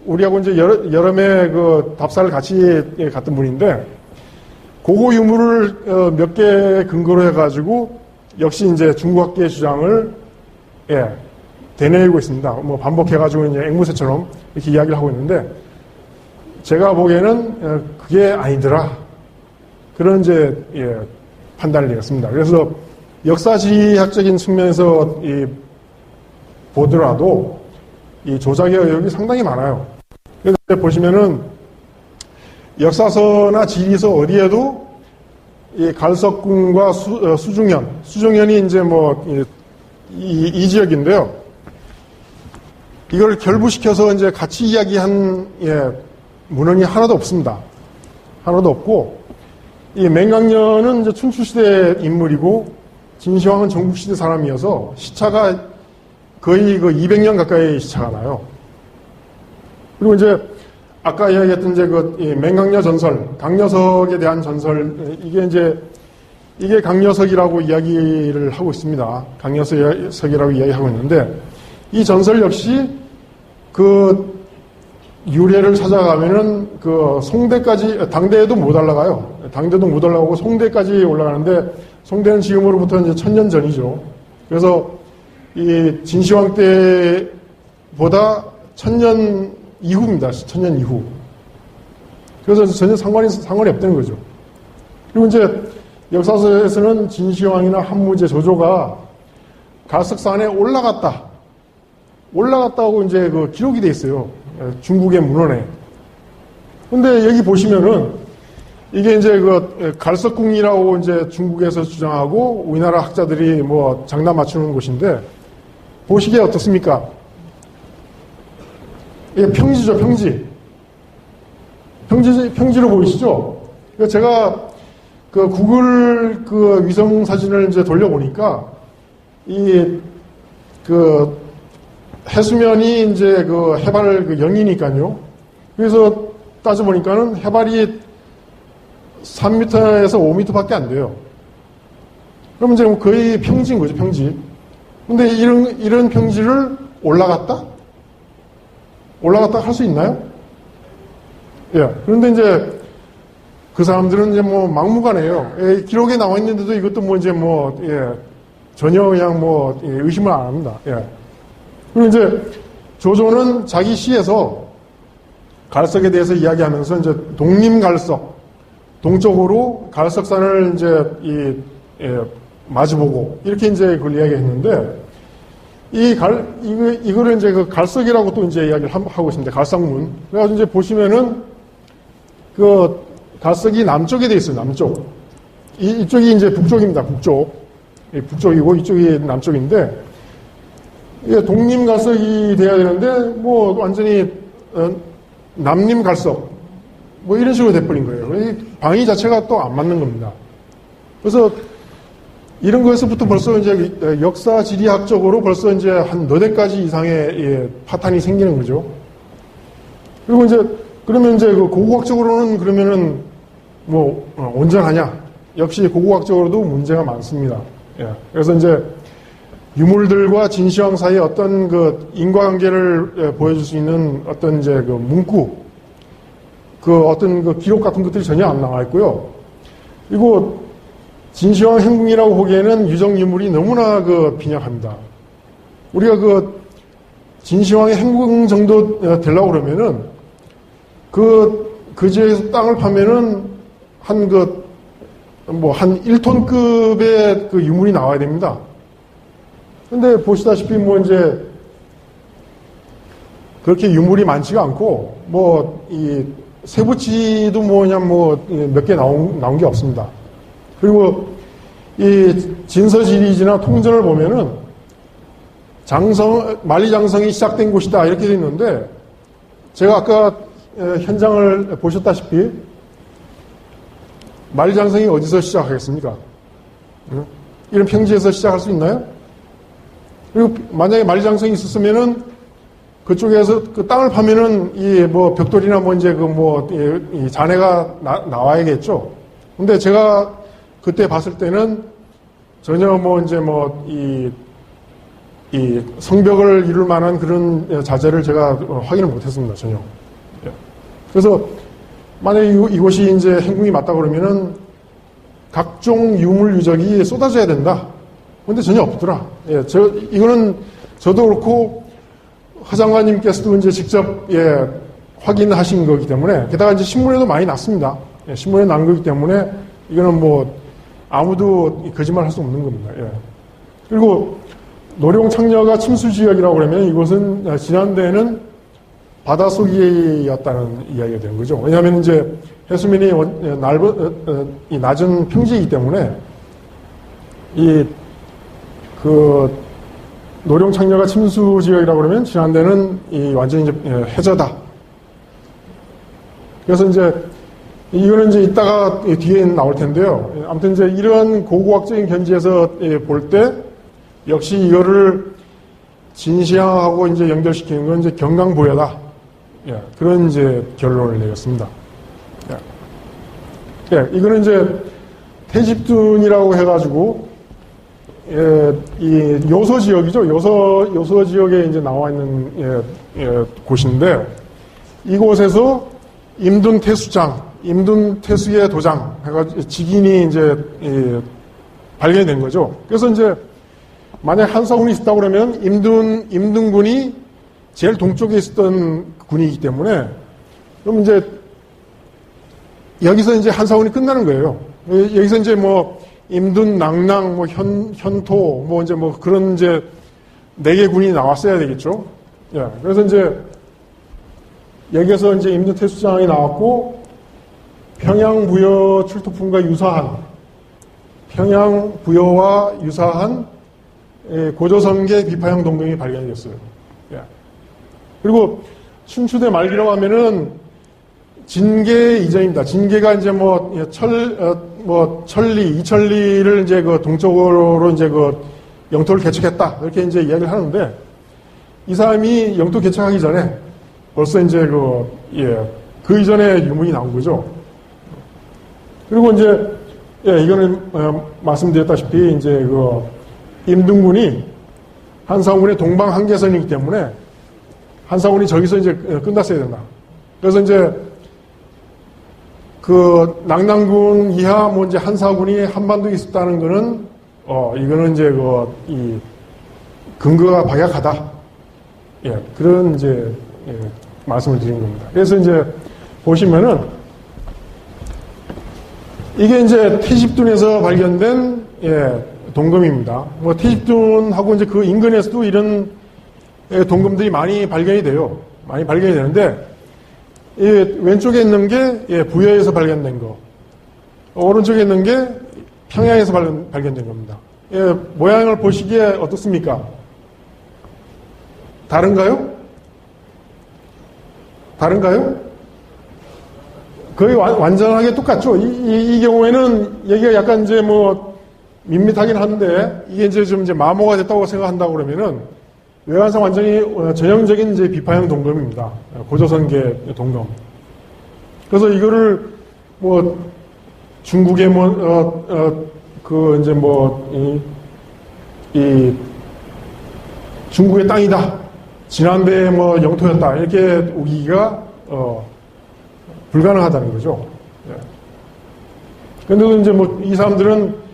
우리하고 이제 여름에 그 답사를 같이 갔던 분인데, 고고 유물을 몇 개 근거로 해가지고 역시 이제 중국학계의 주장을 되뇌이고 있습니다. 뭐 반복해가지고 이제 앵무새처럼 이렇게 이야기를 하고 있는데, 제가 보기에는 그게 아니더라, 그런 이제 판단을 내렸습니다. 그래서 역사지리학적인 측면에서 보더라도 이 조작의 의혹이 상당히 많아요. 그래서 보시면은 역사서나 지리서 어디에도 이 갈석궁과 수중현이 이제 뭐 이 지역인데요. 이걸 결부시켜서 이제 같이 이야기한 문헌이 하나도 없습니다. 하나도 없고, 이 맹강녀는 이제 춘추시대 인물이고 진시황은 전국시대 사람이어서 시차가 거의 그 200년 가까이 시차가 나요. 그리고 이제 아까 이야기했던 이제 이 맹강녀 전설, 강녀석에 대한 전설, 이게 강녀석이라고 이야기를 하고 있습니다. 강녀석이라고 이야기하고 있는데, 이 전설 역시 그 유래를 찾아가면은 그 송대까지, 당대에도 못 올라가요. 당대도 못 올라가고 송대까지 올라가는데, 송대는 지금으로부터 이제 1000년 전이죠. 그래서 이 진시황 때보다 1000년 이후입니다. 1000년 이후. 그래서 전혀 상관이 없다는 거죠. 그리고 이제 역사서에서는 진시황이나 한무제 조조가 갈석산에 올라갔다고 이제 그 기록이 돼 있어요. 중국의 문헌에. 근데 여기 보시면은 이게 이제 그 갈석궁이라고 이제 중국에서 주장하고 우리나라 학자들이 뭐 장난 맞추는 곳인데, 보시기에 어떻습니까? 이게 평지죠, 평지. 평지로 보이시죠? 제가 그 구글 그 위성 사진을 이제 돌려보니까 그 해수면이 이제 그 해발 그 0이니까요. 그래서 따져보니까는 해발이 3m에서 5m밖에 안 돼요. 그럼 이제 거의 평지인 거죠, 평지. 근데 이런 평지를 올라갔다 할 수 있나요? 그런데 이제 그 사람들은 이제 뭐 막무가내예요. 기록에 나와 있는데도 이것도 뭐 이제 전혀 그냥 의심을 안 합니다. 그리고 이제 조조는 자기 시에서 갈석에 대해서 이야기하면서 이제 독림갈석, 동쪽으로 갈석산을 이제 마주보고 이렇게 이제 그걸 이야기했는데, 이거를 이제 그 갈석이라고 또 이제 이야기를 하고 있습니다. 갈석문. 그래가지고 이제 보시면은 그 갈석이 남쪽에 돼 있어요. 남쪽. 이쪽이 이제 북쪽입니다. 북쪽이고 이쪽이 남쪽인데, 이게 독림갈석이 돼야 되는데 뭐 완전히 남림갈석 뭐 이런 식으로 돼버린 거예요. 이 방위 자체가 또 안 맞는 겁니다. 그래서 이런 거에서부터 벌써 이제 역사 지리학적으로 벌써 이제 한 너댓 가지 이상의 파탄이 생기는 거죠. 그리고 이제 그러면 이제 그 고고학적으로는 그러면은 뭐 온전하냐? 역시 고고학적으로도 문제가 많습니다. 그래서 이제 유물들과 진시황 사이에 어떤 그 인과관계를 보여줄 수 있는 어떤 이제 그 문구, 그 어떤 그 기록 같은 것들이 전혀 안 나와 있고요. 그리고 진시황 행궁이라고 보기에는 유적 유물이 너무나 그 빈약합니다. 우리가 그 진시황의 행궁 정도 되려고 그러면은 그 지역에서 땅을 파면은 한 1톤급의 그 유물이 나와야 됩니다. 근데 보시다시피 뭐 이제 그렇게 유물이 많지가 않고 이 세부치도 몇 개 나온 게 없습니다. 그리고 이 진서지리지나 통전을 보면은 만리장성이 시작된 곳이다 이렇게 돼 있는데, 제가 아까 현장을 보셨다시피 만리장성이 어디서 시작하겠습니까? 이런 평지에서 시작할 수 있나요? 그리고 만약에 만리장성이 있었으면은 그쪽에서 그 땅을 파면은 이 뭐 벽돌이나 뭐 이제 그 뭐 이 잔해가 나와야겠죠. 근데 제가 그때 봤을 때는 전혀 뭐 이제 뭐 이 성벽을 이룰 만한 그런 자재를 제가 확인을 못했습니다. 전혀. 예. 그래서 만약에 이곳이 이제 행궁이 맞다 그러면은 각종 유물 유적이 쏟아져야 된다. 근데 전혀 없더라. 예, 이거는 저도 그렇고 허 장관님께서도 이제 직접 확인하신 거기 때문에, 게다가 이제 신문에도 많이 났습니다. 예, 신문에 난 거기 때문에 이거는 뭐 아무도 거짓말 할 수 없는 겁니다. 예. 그리고 노룡창녀가 침수 지역이라고 그러면 이곳은 지난대에는 바닷속이었다는 이야기가 되는 거죠. 왜냐하면 이제 해수면이 낮은 평지이기 때문에 노룡창녀가 침수 지역이라고 그러면 지난대는 완전히 이제 해저다. 그래서 이제 이거는 이제 이따가 뒤에 나올 텐데요. 아무튼 이제 이런 고고학적인 견지에서 볼 때 역시 이거를 진시황하고 이제 연결시키는 건 이제 경강보여다. 예, 그런 이제 결론을 내렸습니다. 예, 이거는 이제 태집둔이라고 해가지고 이 요소 지역이죠. 요소 지역에 이제 나와 있는 곳인데 이곳에서 임둔태수장, 임둔태수의 도장 해가지고 직인이 이제 발견이 된 거죠. 그래서 이제 만약 한사군이 있었다 그러면 임둔군이 제일 동쪽에 있었던 군이기 때문에 그럼 이제 여기서 이제 한사군이 끝나는 거예요. 여기서 이제 뭐 임둔, 낭랑, 뭐 현토, 뭐 이제 뭐 그런 이제 4개 군이 나왔어야 되겠죠. 예. 그래서 이제 여기에서 이제 임둔태수장이 나왔고 평양부여 출토품과 유사한 평양부여와 유사한 고조선계 비파형 동경이 발견이 됐어요. 예. 그리고 춘추대 말기라고 하면은 진계 이전입니다. 진계가 이제 천리, 이천리를 이제 그 동쪽으로 이제 그 영토를 개척했다. 이렇게 이제 이야기를 하는데 이 사람이 영토 개척하기 전에 벌써 이제 그 이전에 유물이 나온 거죠. 그리고 이제, 이거는 말씀드렸다시피 이제 임둔군이 한사군의 동방 한계선이기 때문에 한사군이 저기서 이제 끝났어야 된다. 그래서 이제 그 낙랑군 이하 뭐 이제 한사군이 한반도에 있었다는 거는 이거는 이제 이 근거가 박약하다. 예, 그런 이제 말씀을 드린 겁니다. 그래서 이제 보시면은 이게 이제 태집둔에서 발견된 동검입니다. 뭐 태집둔하고 이제 그 인근에서도 이런 동검들이 많이 발견이 돼요. 많이 발견이 되는데 왼쪽에 있는 게 부여에서 발견된 거, 오른쪽에 있는 게 평양에서 발견된 겁니다. 모양을 보시기에 어떻습니까? 다른가요? 거의 완전하게 똑같죠. 이 경우에는 얘기가 약간 이제 뭐 밋밋하긴 한데 이게 이제 좀 이제 마모가 됐다고 생각한다고 그러면은 외관상 완전히 전형적인 이제 비파형 동검입니다. 고조선계 동검. 그래서 이거를 뭐 중국의 이 중국의 땅이다. 지난대에 뭐 영토였다. 이렇게 우기기가 불가능하다는 거죠. 그런데도 이제 뭐 이 사람들은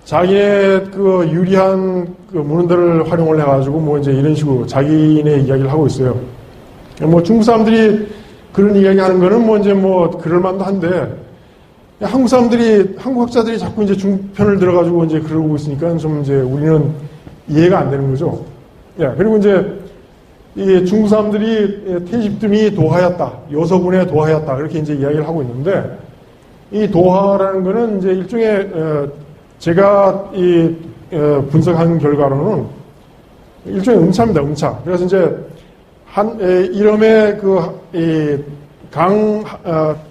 자기네 그 유리한 그 문헌들을 활용을 해가지고 뭐 이제 이런 식으로 자기네 이야기를 하고 있어요. 뭐 중국 사람들이 그런 이야기 하는 거는 뭐 이제 뭐 그럴만도 한데 한국 사람들이, 한국 학자들이 자꾸 이제 중국 편을 들어가지고 이제 그러고 있으니까 좀 이제 우리는 이해가 안 되는 거죠. 그리고 이제 이 중국 사람들이 태집둔이 도하였다, 요서군의 도하였다, 그렇게 이제 이야기를 하고 있는데 이 도하라는 거는 이제 일종의 제가 분석한 결과로는 일종의 음차입니다. 음차. 그래서 이제 이름에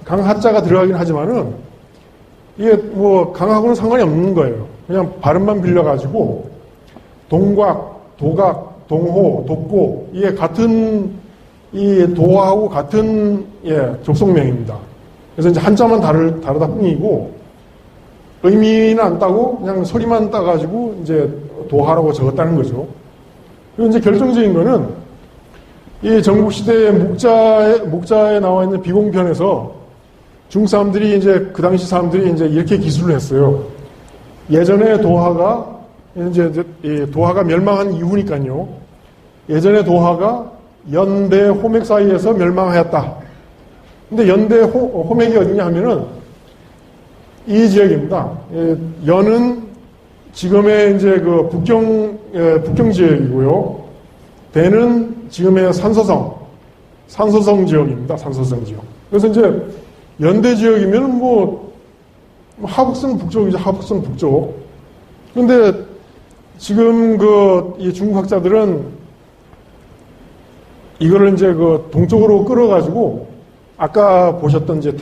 강하자가 들어가긴 하지만은 이게 뭐 강하고는 상관이 없는 거예요. 그냥 발음만 빌려가지고 동곽, 도각, 동호, 독고 이게 같은 이 도하고 같은 족속명입니다. 그래서 이제 한자만 다르다 뿐이고 의미는 안 따고 그냥 소리만 따가지고 이제 도하라고 적었다는 거죠. 그리고 이제 결정적인 거는 이 전국시대의 목자에 나와 있는 비공편에서 중국 사람들이 이제 그 당시 사람들이 이제 이렇게 기술을 했어요. 예전에 도하가 멸망한 이후니까요. 예전에 도하가 연대 호맥 사이에서 멸망하였다. 근데 연대 호맥이 어디냐 하면은 이 지역입니다. 연은 지금의 이제 그 북경 지역이고요. 대는 지금의 산소성 지역입니다. 산소성 지역. 그래서 이제 연대 지역이면 뭐 하북성 북쪽이죠. 하북성 북쪽. 그런데 지금 이 중국 학자들은 이거를 이제 그 동쪽으로 끌어가지고 아까 보셨던 이제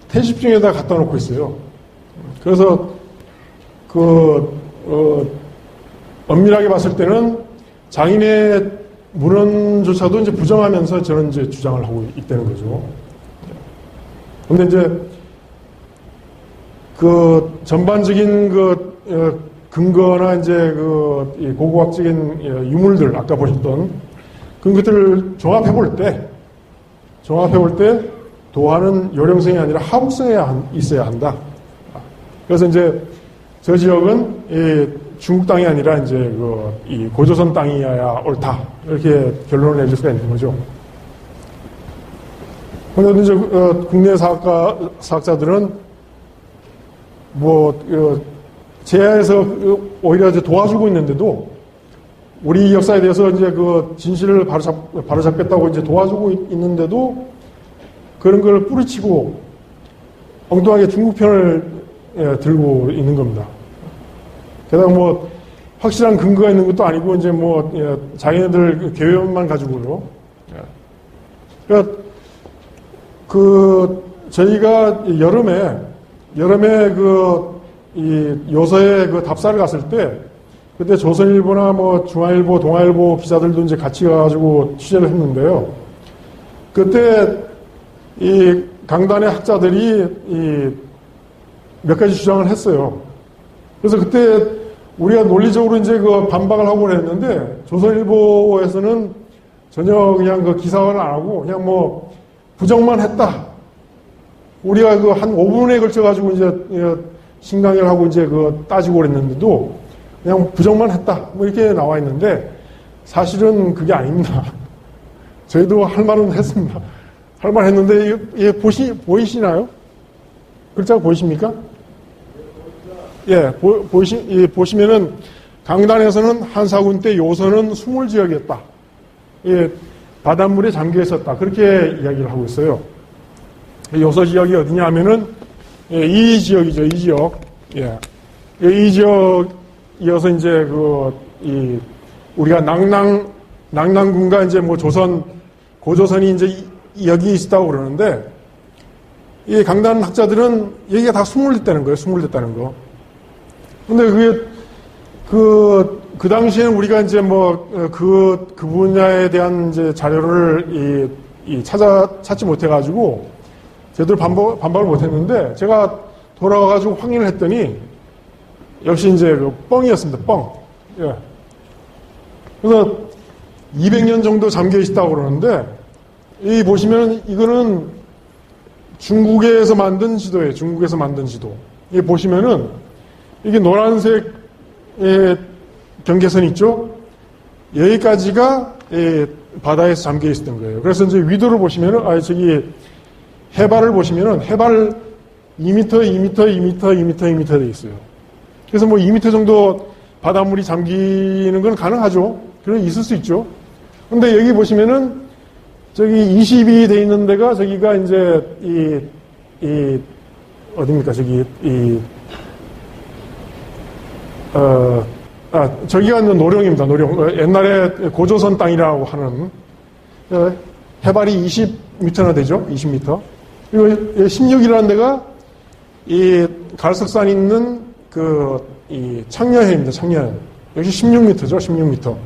태십중에다 갖다 놓고 있어요. 그래서 엄밀하게 봤을 때는 장인의 문헌조차도 이제 부정하면서 저는 이제 주장을 하고 있다는 거죠. 근데 이제 전반적인 근거나 이제 고고학적인 유물들, 아까 보셨던 그런 것들을 종합해 볼 때 도하는 요령성이 아니라 하북성에 있어야 한다. 그래서 이제 저 지역은 중국 땅이 아니라 이제 이 고조선 땅이어야 옳다. 이렇게 결론을 내줄 수가 있는 거죠. 그런데 이제 국내 사학자들은 제야에서 오히려 이제 도와주고 있는데도 우리 역사에 대해서 이제 진실을 바로잡겠다고 이제 도와주고 있는데도 그런 걸 뿌리치고 엉뚱하게 중국 편을 들고 있는 겁니다. 게다가 확실한 근거가 있는 것도 아니고 이제 자기네들 개요만 가지고요. 그러니까 저희가 여름에 이 요서에 답사를 갔을 때 그때 조선일보나 중앙일보, 동아일보 기자들도 이제 같이 가가지고 취재를 했는데요. 그때 이 강단의 학자들이 몇 가지 주장을 했어요. 그래서 그때 우리가 논리적으로 이제 반박을 하고 그랬는데 조선일보에서는 전혀 그냥 기사화를 안 하고 그냥 부정만 했다. 우리가 한 5분에 걸쳐가지고 이제 신강을 하고 이제 따지고 그랬는데도 그냥 부정만 했다. 이렇게 나와 있는데 사실은 그게 아닙니다. 저희도 할 말은 했습니다. 할 말 했는데 보이시나요? 글자가 보이십니까? 예, 보시면은 강단에서는 한사군 때 요서는 수물지역이었다. 예, 바닷물에 잠겨 있었다. 그렇게 이야기를 하고 있어요. 요서 지역이 어디냐 하면은 이 지역이죠. 이 지역. 예. 이 지역이어서 이제 우리가 낭랑군과 이제 고조선이 이제 여기 있었다고 그러는데 이 강단 학자들은 여기가 다 수물됐다는 거예요. 수물됐다는 거. 근데 그게 그 당시에는 우리가 이제 그 분야에 대한 이제 자료를 찾지 못해가지고 제대로 반박을 못했는데 제가 돌아와가지고 확인을 했더니 역시 이제 뻥이었습니다. 뻥. 예. 그래서 200년 정도 잠겨 있다고 그러는데 이 보시면 이거는 중국에서 만든 지도예요. 중국에서 만든 지도. 이 보시면은 이게 노란색의 경계선 있죠? 여기까지가 바다에서 잠겨 있었던 거예요. 그래서 이제 위도를 보시면은 해발을 보시면은 해발 2m, 2m, 2m, 2m, 2m 돼 있어요. 그래서 2m 정도 바닷물이 잠기는 건 가능하죠. 그런 있을 수 있죠. 근데 여기 보시면은 저기 20이 돼 있는 데가 저기가 이제 어딥니까? 저기가 이제 노령입니다. 노령. 옛날에 고조선 땅이라고 하는 해발이 20m나 되죠. 20m. 그리고 16이라는 데가 이 갈석산 있는 이 창녀해입니다. 창녀해. 여기 16m죠. 16m.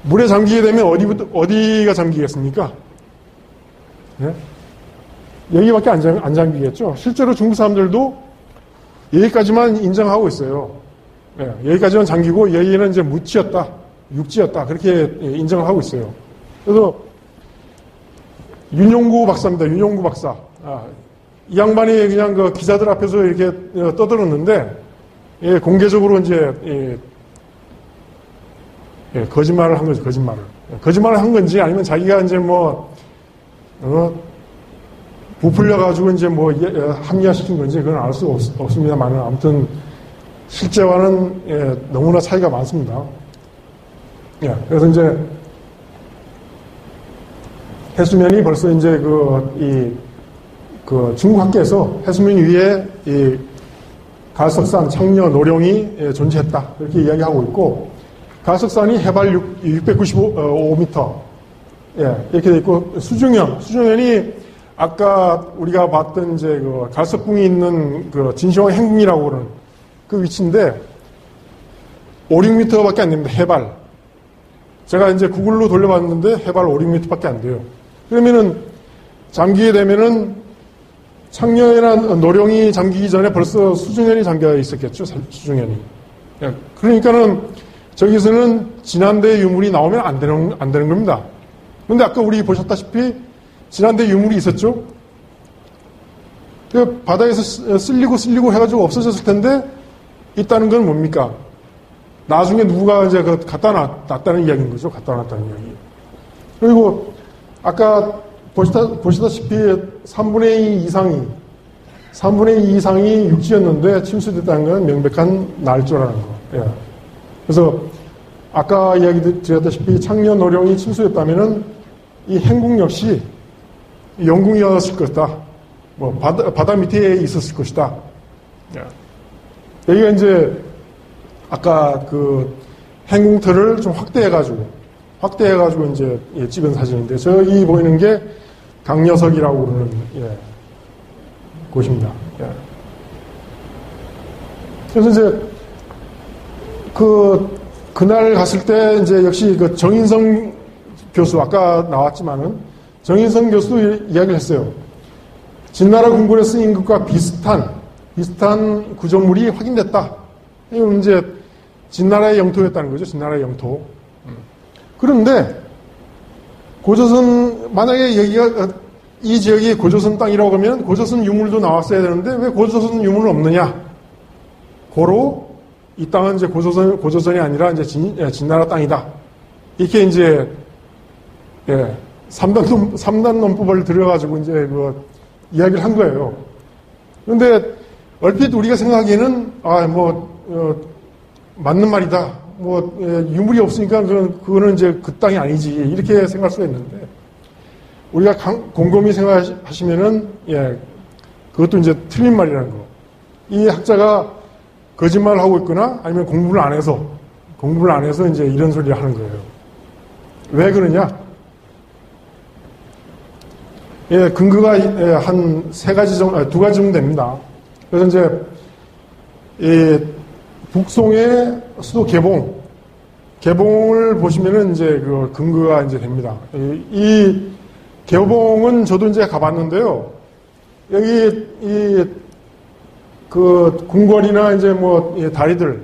물에 잠기게 되면 어디가 잠기겠습니까? 예? 여기밖에 안 잠기겠죠? 실제로 중국 사람들도 여기까지만 인정하고 있어요. 예, 여기까지만 잠기고 여기는 이제 무치였다, 육지였다, 그렇게 인정을 하고 있어요. 그래서 윤용구 박사입니다. 윤용구 박사. 이 양반이 그냥 그 기자들 앞에서 이렇게 떠들었는데, 예, 공개적으로 이제, 거짓말을 한 거죠, 거짓말을. 거짓말을 한 건지 아니면 자기가 이제 부풀려가지고 이제 합리화시킨 건지 그건 알 수 없습니다만은 아무튼 실제와는 너무나 차이가 많습니다. 예, 그래서 이제 해수면이 벌써 이제 중국 학계에서 해수면 위에 이 가석산, 창녀, 노령이 존재했다 이렇게 이야기하고 있고 가석산이 해발 695m 이렇게 돼 있고 수중현이 아까 우리가 봤던 이제 그 갈석궁이 있는 그 진시황 행궁이라고 그러는 그 위치인데 5, 6m밖에 안 됩니다. 해발. 제가 이제 구글로 돌려봤는데 해발 5, 6m밖에 안 돼요. 그러면은 잠기게 되면은 창녀나 노령이 잠기기 전에 벌써 수중현이 잠겨 있었겠죠. 수중현이. 그러니까는 저기서는 진한대 유물이 나오면 안 되는 겁니다. 그런데 아까 우리 보셨다시피 진한대 유물이 있었죠. 그 바다에서 쓸리고 해가지고 없어졌을 텐데 있다는 건 뭡니까? 나중에 누가 이제 갖다 놨다는 이야기인 거죠. 갖다 놨다는 이야기. 그리고 아까 보시다시피 3분의 2 이상이 육지였는데 침수됐다는 건 명백한 날조라는 거. 예. 그래서 아까 이야기 드렸다시피 창녀 노령이 침수됐다면은 이 행궁 역시 영궁이었을 것이다. 바다 밑에 있었을 것이다. 예. 여기가 이제 아까 그 행궁터를 좀 확대해가지고 이제 찍은 사진인데 저기 보이는 게 강녀석이라고 그러는 곳입니다. 예. 그래서 이제 그날 갔을 때 이제 역시 그 정인성 교수 아까 나왔지만은 정인성 교수도 이야기를 했어요. 진나라 궁궐에 쓴 임금과 비슷한 구조물이 확인됐다. 이건 이제 진나라의 영토였다는 거죠. 진나라의 영토. 그런데 고조선 만약에 여기가 이 지역이 고조선 땅이라고 하면 고조선 유물도 나왔어야 되는데 왜 고조선 유물은 없느냐? 고로 이 땅은 이제 고조선이 아니라 이제 진나라 땅이다. 이렇게 이제 3단 논법을 들여가지고 이제 이야기를 한 거예요. 그런데 얼핏 우리가 생각하기에는 맞는 말이다. 유물이 없으니까 그거는 이제 그 땅이 아니지. 이렇게 생각할 수가 있는데 우리가 곰곰이 생각하시면은 그것도 이제 틀린 말이라는 거. 이 학자가 거짓말을 하고 있거나 아니면 공부를 안 해서 이제 이런 소리를 하는 거예요. 왜 그러냐? 근거가 한 두 가지 정도 됩니다. 그래서 이제 북송의 수도 개봉을 보시면은 이제 그 근거가 이제 됩니다. 이 개봉은 저도 이제 가봤는데요. 여기 그 궁궐이나 이제 다리들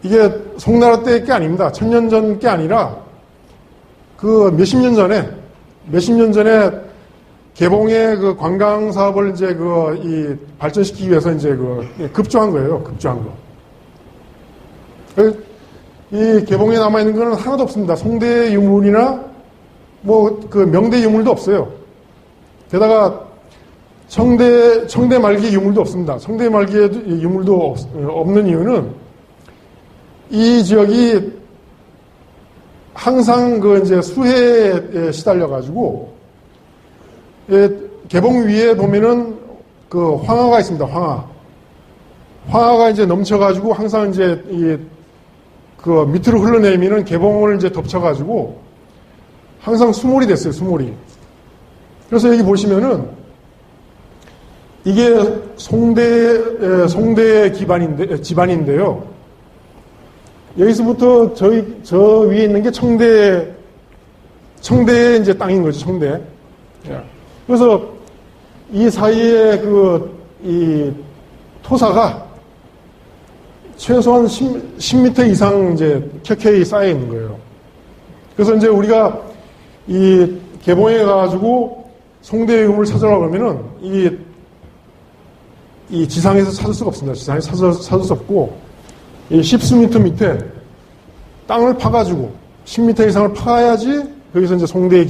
이게 송나라 때 게 아닙니다. 1000년 전 게 아니라 그 몇십 년 전에 개봉의 그 관광 사업을 이제 발전시키기 위해서 이제 급조한 거예요. 급조한 거. 이 개봉에 남아있는 거는 하나도 없습니다. 송대 유물이나 그 명대 유물도 없어요. 게다가 청대 말기 유물도 없습니다. 청대 말기의 유물도 없는 이유는 이 지역이 항상 이제 수해에 시달려가지고 개봉 위에 보면은 그 황하가 있습니다. 황하가 이제 넘쳐가지고 항상 이제 그 밑으로 흘러내리면은 개봉을 이제 덮쳐가지고 항상 수몰이 됐어요. 수몰이. 그래서 여기 보시면은 이게 송대 집안인데요. 여기서부터 저 위에 있는 게 청대의 이제 땅인 거죠, 청대. 예. 그래서 이 사이에 이 토사가 최소한 10m 이상 이제 켜켜이 쌓여 있는 거예요. 그래서 이제 우리가 이 개봉에 가가지고 송대 유물을 찾으려고 하면은 이 지상에서 찾을 수가 없습니다. 지상에서 찾을 수 없고, 이 십수미터 밑에 땅을 파가지고 10m 이상을 파야지 거기서 이제 송대의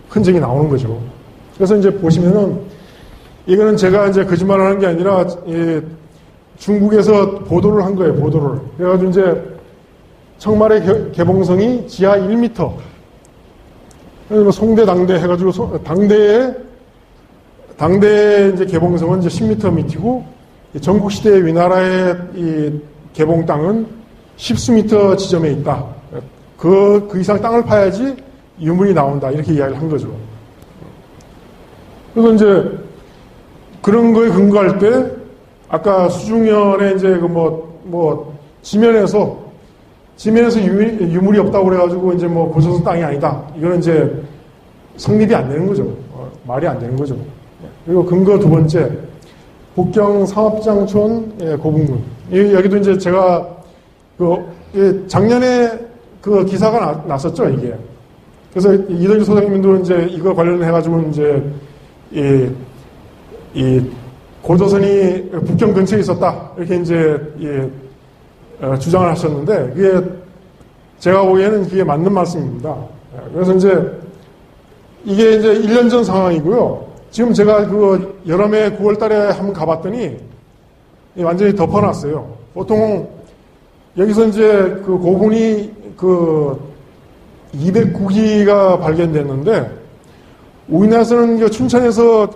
흔적이 나오는 거죠. 그래서 이제 보시면은 이거는 제가 이제 거짓말을 하는 게 아니라 중국에서 보도를 한 거예요. 보도를. 그래가지고 이제 청말의 개봉성이 지하 1m. 그래서 송대 당대 해가지고 당대의 이제 개봉성은 이제 10m 밑이고 전국 시대의 위나라의 이 개봉 땅은 10수미터 지점에 있다. 그 이상 땅을 파야지 유물이 나온다. 이렇게 이야기를 한 거죠. 그래서 이제 그런 거에 근거할 때 아까 수중현에 이제 지면에서 유물이 없다고 그래가지고 이제 고조선 땅이 아니다. 이거는 이제 성립이 안 되는 거죠. 말이 안 되는 거죠. 그리고 근거 두 번째, 북경 상업장촌 고분군. 여기도 이제 제가 작년에 그 기사가 났었죠, 이게. 그래서 이동주 소장님도 이제 이거 관련해가지고 이제 이 고조선이 북경 근처에 있었다. 이렇게 이제 주장을 하셨는데, 그게 제가 보기에는 그게 맞는 말씀입니다. 그래서 이제 이게 이제 1년 전 상황이고요. 지금 제가 여름에 9월 달에 한번 가봤더니 완전히 덮어놨어요. 보통 여기서 이제 고분이 209기가 발견됐는데, 우리나라에서는 춘천에서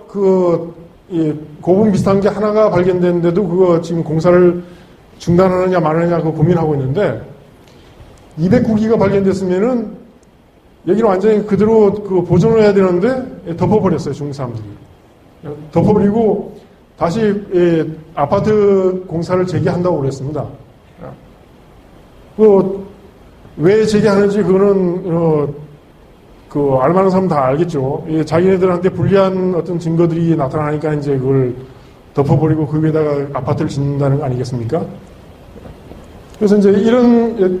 고분 비슷한 게 하나가 발견됐는데도 그거 지금 공사를 중단하느냐 마느냐 고민하고 있는데, 209기가 발견됐으면은 여기는 완전히 그대로 보존을 해야 되는데 덮어버렸어요, 중국 사람들이. 덮어버리고 다시 아파트 공사를 재개한다고 그랬습니다. 왜 재개하는지 그거는 알만한 사람 다 알겠죠. 자기네들한테 불리한 어떤 증거들이 나타나니까 이제 그걸 덮어버리고 그 위에다가 아파트를 짓는다는 거 아니겠습니까? 그래서 이제 이런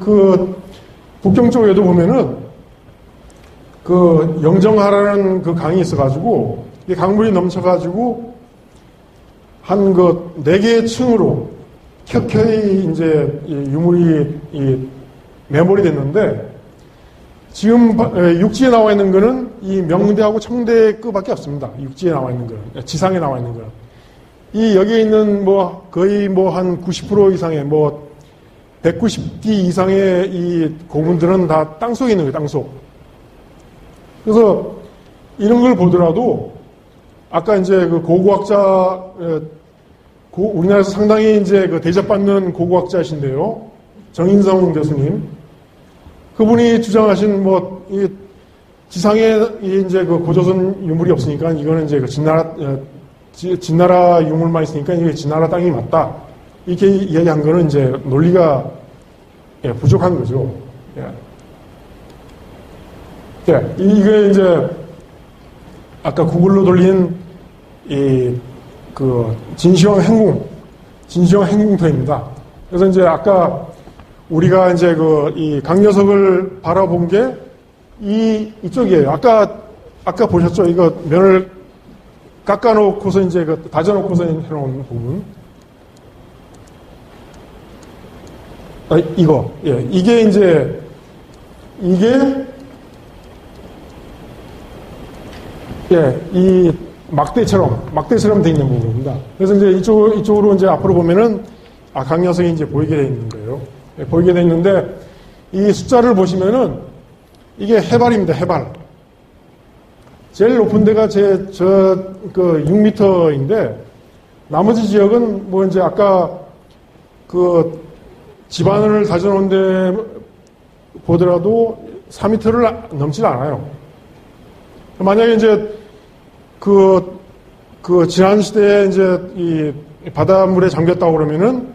북경 쪽에도 보면은 영정하라는 강이 있어가지고 이 강물이 넘쳐가지고 한 4개의 층으로 켜켜이 이제 유물이 매몰이 됐는데, 지금 육지에 나와 있는 거는 이 명대하고 청대 끝밖에 없습니다. 육지에 나와 있는 거는, 지상에 나와 있는 거는. 여기에 있는 거의 한 90% 이상의 190기 이상의 이 고분들은 다 땅속에 있는 거예요, 땅속. 그래서 이런 걸 보더라도 아까 이제 고고학자, 우리나라에서 상당히 이제 대접받는 고고학자이신데요. 정인성 교수님. 그분이 주장하신 이 지상에 이제 고조선 유물이 없으니까 이거는 이제 진나라 유물만 있으니까 이게 진나라 땅이 맞다. 이렇게 이야기한 거는 이제 논리가 부족한 거죠. 이게 이제 아까 구글로 돌린 진시황 행궁터입니다. 그래서 이제 아까 우리가 이제 이 강녀석을 바라본 게 이쪽이에요. 아까 보셨죠? 이거 면을 깎아놓고서 이제 다져놓고서 해놓은 부분. 이거. 이게 이제 이 막대처럼 돼 있는 부분입니다. 그래서 이제 이쪽으로 이제 앞으로 보면은 강녀석이 이제 보이게 돼 있는 거예요. 보이게 돼 있는데, 이 숫자를 보시면은 이게 해발입니다. 해발. 제일 높은 데가 6m인데, 나머지 지역은 이제 아까 집안을 다져놓은 데 보더라도 4m를 넘질 않아요. 만약에 이제 지난 시대에 이제 이 바닷물에 잠겼다고 그러면은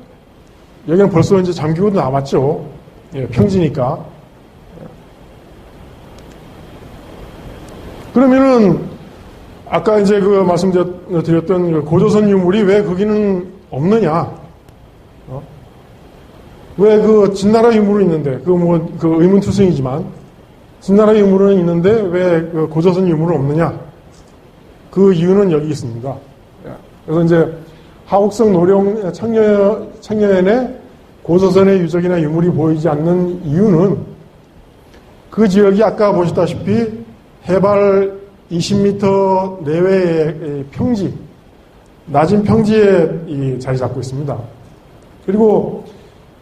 여기는 벌써 이제 잠기고도 남았죠. 예, 평지니까. 그러면은 아까 이제 그 말씀드렸던 그 고조선 유물이 왜 거기는 없느냐? 왜 그 진나라 유물은 있는데 그 의문투성이지만 진나라 유물은 있는데 왜 그 고조선 유물은 없느냐? 그 이유는 여기 있습니다. 그래서 이제 하옥성 노령 청년에 고조선의 유적이나 유물이 보이지 않는 이유는 그 지역이 아까 보셨다시피 해발 20m 내외의 평지, 낮은 평지에 자리 잡고 있습니다. 그리고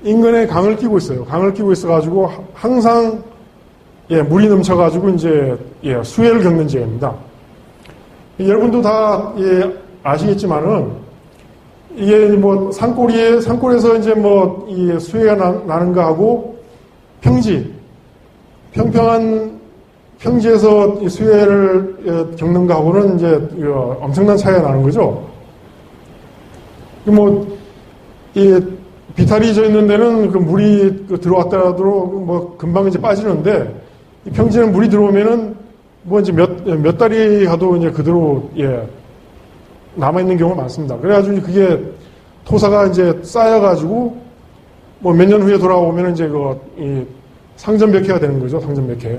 인근에 강을 끼고 있어요. 강을 끼고 있어가지고 항상 물이 넘쳐가지고 이제 수해를 겪는 지역입니다. 여러분도 다 아시겠지만은 이게 뭐 산골에서 이제 이 수해가 나는가 하고 평평한 평지에서 이 수해를 겪는가 하고는 이제 엄청난 차이가 나는 거죠. 이 비탈이 져 있는 데는 그 물이 들어왔더라도 금방 이제 빠지는데 이 평지는 물이 들어오면은 이제 몇 달이 가도 이제 그대로 남아있는 경우가 많습니다. 그래가지고 그게 토사가 이제 쌓여가지고 몇 년 후에 돌아오면 이제 상전벽해가 되는 거죠. 상전벽해.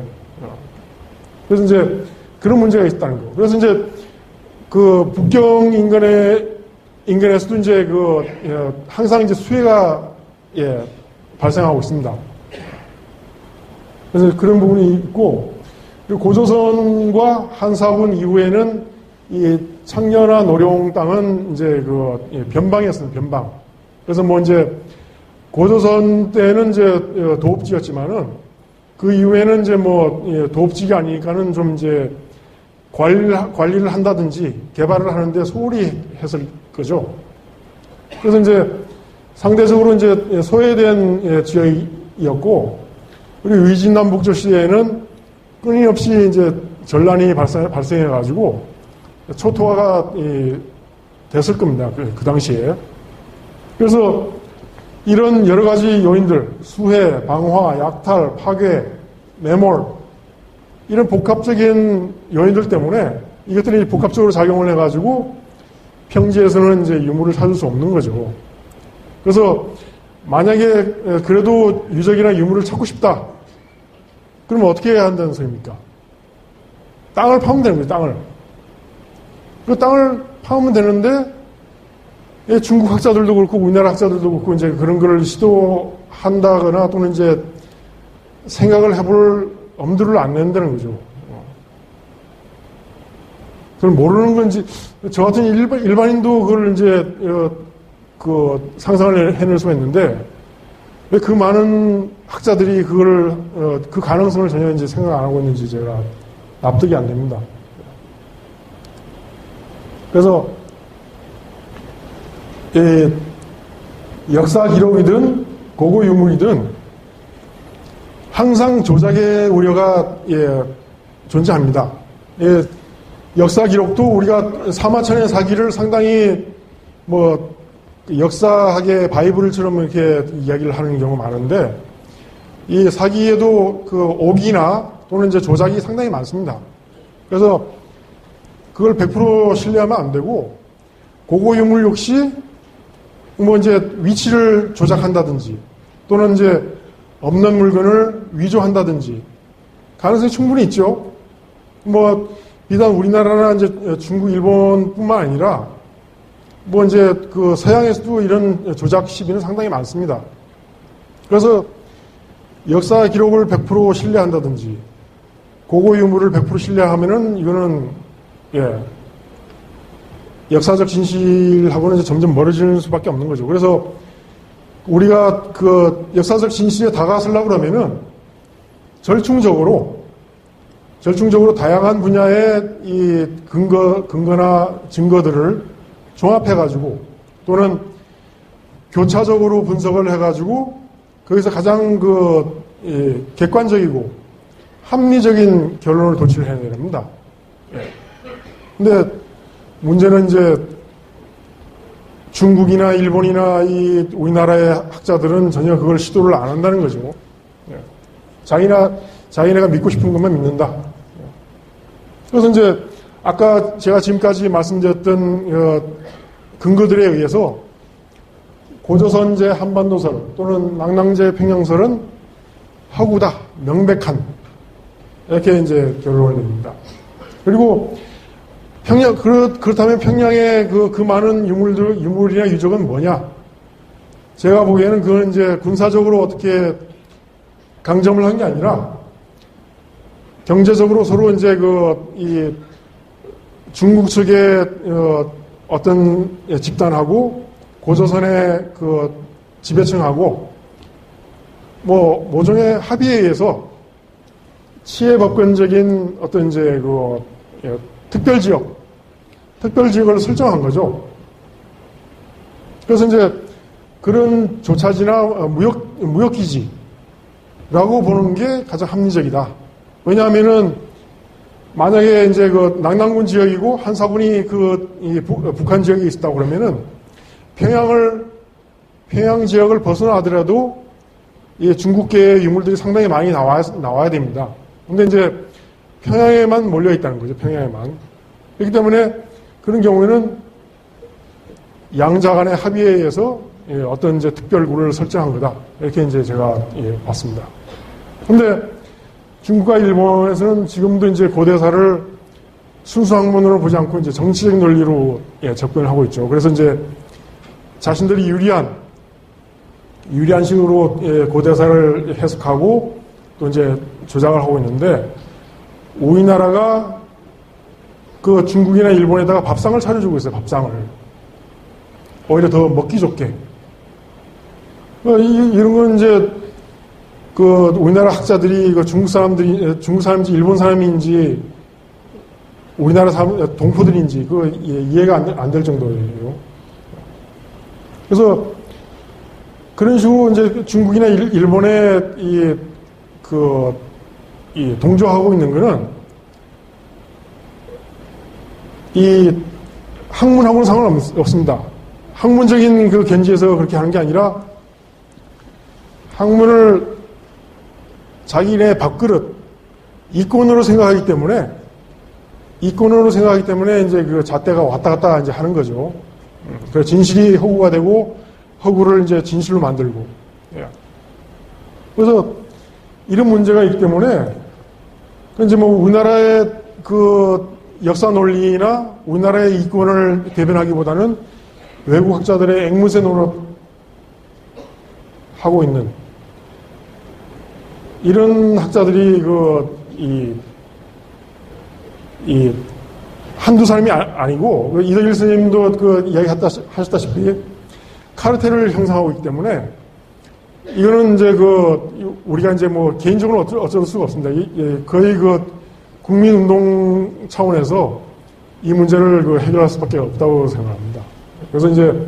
그래서 이제 그런 문제가 있다는 거. 그래서 이제 그 북경 인근에서도 이제 항상 이제 수해가 발생하고 있습니다. 그래서 그런 부분이 있고, 그리고 고조선과 한사군 이후에는 이 청려나 노령 땅은 이제 변방이었습니다. 변방. 그래서 이제 고조선 때는 이제 도읍지였지만은 그 이후에는 이제 도읍지가 아니니까는 좀 이제 관리를 한다든지 개발을 하는데 소홀히 했을 거죠. 그래서 이제 상대적으로 이제 소외된 지역이었고, 그리고 위진남북조 시대에는 끊임없이 이제 전란이 발생해가지고 초토화가 됐을 겁니다. 그 당시에. 그래서 이런 여러 가지 요인들, 수해, 방화, 약탈, 파괴, 매몰, 이런 복합적인 요인들 때문에 이것들이 복합적으로 작용을 해가지고 평지에서는 이제 유물을 찾을 수 없는 거죠. 그래서 만약에 그래도 유적이나 유물을 찾고 싶다. 그러면 어떻게 해야 한다는 소리입니까? 땅을 파면 되는 거예요, 땅을. 그 땅을 파면 되는데 중국 학자들도 그렇고 우리나라 학자들도 그렇고 이제 그런 걸 시도한다거나 또는 이제 생각을 해볼 엄두를 안 낸다는 거죠. 그걸 모르는 건지, 저 같은 일반인도 그걸 이제, 상상을 해낼 수가 있는데, 왜 그 많은 학자들이 그 가능성을 전혀 이제 생각 안 하고 있는지 제가 납득이 안 됩니다. 그래서, 역사 기록이든 고고 유물이든 항상 조작의 우려가 존재합니다. 역사 기록도 우리가 사마천의 사기를 상당히 역사학의 바이블처럼 이렇게 이야기를 하는 경우가 많은데 이 사기에도 그 오기나 또는 이제 조작이 상당히 많습니다. 그래서 그걸 100% 신뢰하면 안 되고 고고 유물 역시 이제 위치를 조작한다든지 또는 이제 없는 물건을 위조한다든지 가능성이 충분히 있죠. 비단 우리나라나 이제 중국, 일본뿐만 아니라 이제 그 서양에서도 이런 조작 시비는 상당히 많습니다. 그래서 역사 기록을 100% 신뢰한다든지 고고 유물을 100% 신뢰하면은 이거는 역사적 진실하고는 이제 점점 멀어지는 수밖에 없는 거죠. 그래서 우리가 그 역사적 진실에 다가서려고 그러면은 절충적으로 다양한 분야의 이 근거나 증거들을 종합해가지고 또는 교차적으로 분석을 해가지고 거기서 가장 객관적이고 합리적인 결론을 도출해야 됩니다. 근데 문제는 이제 중국이나 일본이나 우리나라의 학자들은 전혀 그걸 시도를 안 한다는 거죠. 자기네가 믿고 싶은 것만 믿는다. 그래서 이제 아까 제가 지금까지 말씀드렸던 근거들에 의해서 고조선제 한반도설 또는 낭낭제 평양설은 허구다, 명백한 이렇게 이제 결론을 내립니다. 그리고 그렇다면 평양의 그 많은 유물이나 유적은 뭐냐? 제가 보기에는 그건 이제 군사적으로 어떻게 강점을 한 게 아니라 경제적으로 서로 이제 이 중국 측의 어떤 집단하고 고조선의 그 지배층하고 모종의 합의에 의해서 치해법권적인 어떤 이제 특별지역을 설정한 거죠. 그래서 이제 그런 조차지나 무역기지라고 보는 게 가장 합리적이다. 왜냐하면은 만약에 이제 그 낙랑군 지역이고 한사군이 북한 지역에 있었다고 그러면은 평양 지역을 벗어나더라도 이 중국계의 유물들이 상당히 많이 나와야 됩니다. 근데 이제 평양에만 몰려 있다는 거죠. 평양에만. 그렇기 때문에 그런 경우에는 양자 간의 합의에 의해서 어떤 이제 특별군을 설정한 거다. 이렇게 이제 제가 봤습니다. 근데 중국과 일본에서는 지금도 이제 고대사를 순수 학문으로 보지 않고 이제 정치적 논리로 접근을 하고 있죠. 그래서 이제 자신들이 유리한 식으로 고대사를 해석하고 또 이제 조작을 하고 있는데 우리나라가 그 중국이나 일본에다가 밥상을 차려주고 있어요. 밥상을. 오히려 더 먹기 좋게. 이런 건 이제 그 우리나라 학자들이 중국 사람인지 일본 사람인지 우리나라 사람 동포들인지 이해가 안 될 정도예요. 그래서 그런 식으로 이제 중국이나 일본에 동조하고 있는 거는 이 학문하고는 상관없습니다. 학문적인 그 견지에서 그렇게 하는 게 아니라 학문을 자기네 밥그릇, 이권으로 생각하기 때문에 이제 그 잣대가 왔다 갔다 이제 하는 거죠. 그래서 진실이 허구가 되고 허구를 이제 진실로 만들고. 그래서 이런 문제가 있기 때문에 이제 우리나라의 그 역사 논리나 우리나라의 이권을 대변하기보다는 외국 학자들의 앵무새 노릇 하고 있는 이런 학자들이 한두 사람이 아니고 이덕일 선생님도 이야기하셨다시피 카르텔을 형성하고 있기 때문에 이거는 이제 우리가 이제 개인적으로 어쩔 수가 없습니다. 거의 국민운동 차원에서 이 문제를 해결할 수밖에 없다고 생각합니다. 그래서 이제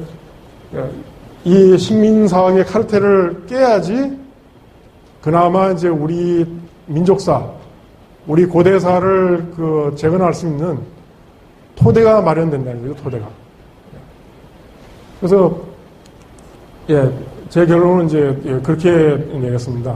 이 식민사학의 카르텔을 깨야지 그나마 이제 우리 민족사, 우리 고대사를 재건할 수 있는 토대가 마련된다는 거죠, 토대가. 그래서, 제 결론은 이제, 그렇게 얘기했습니다.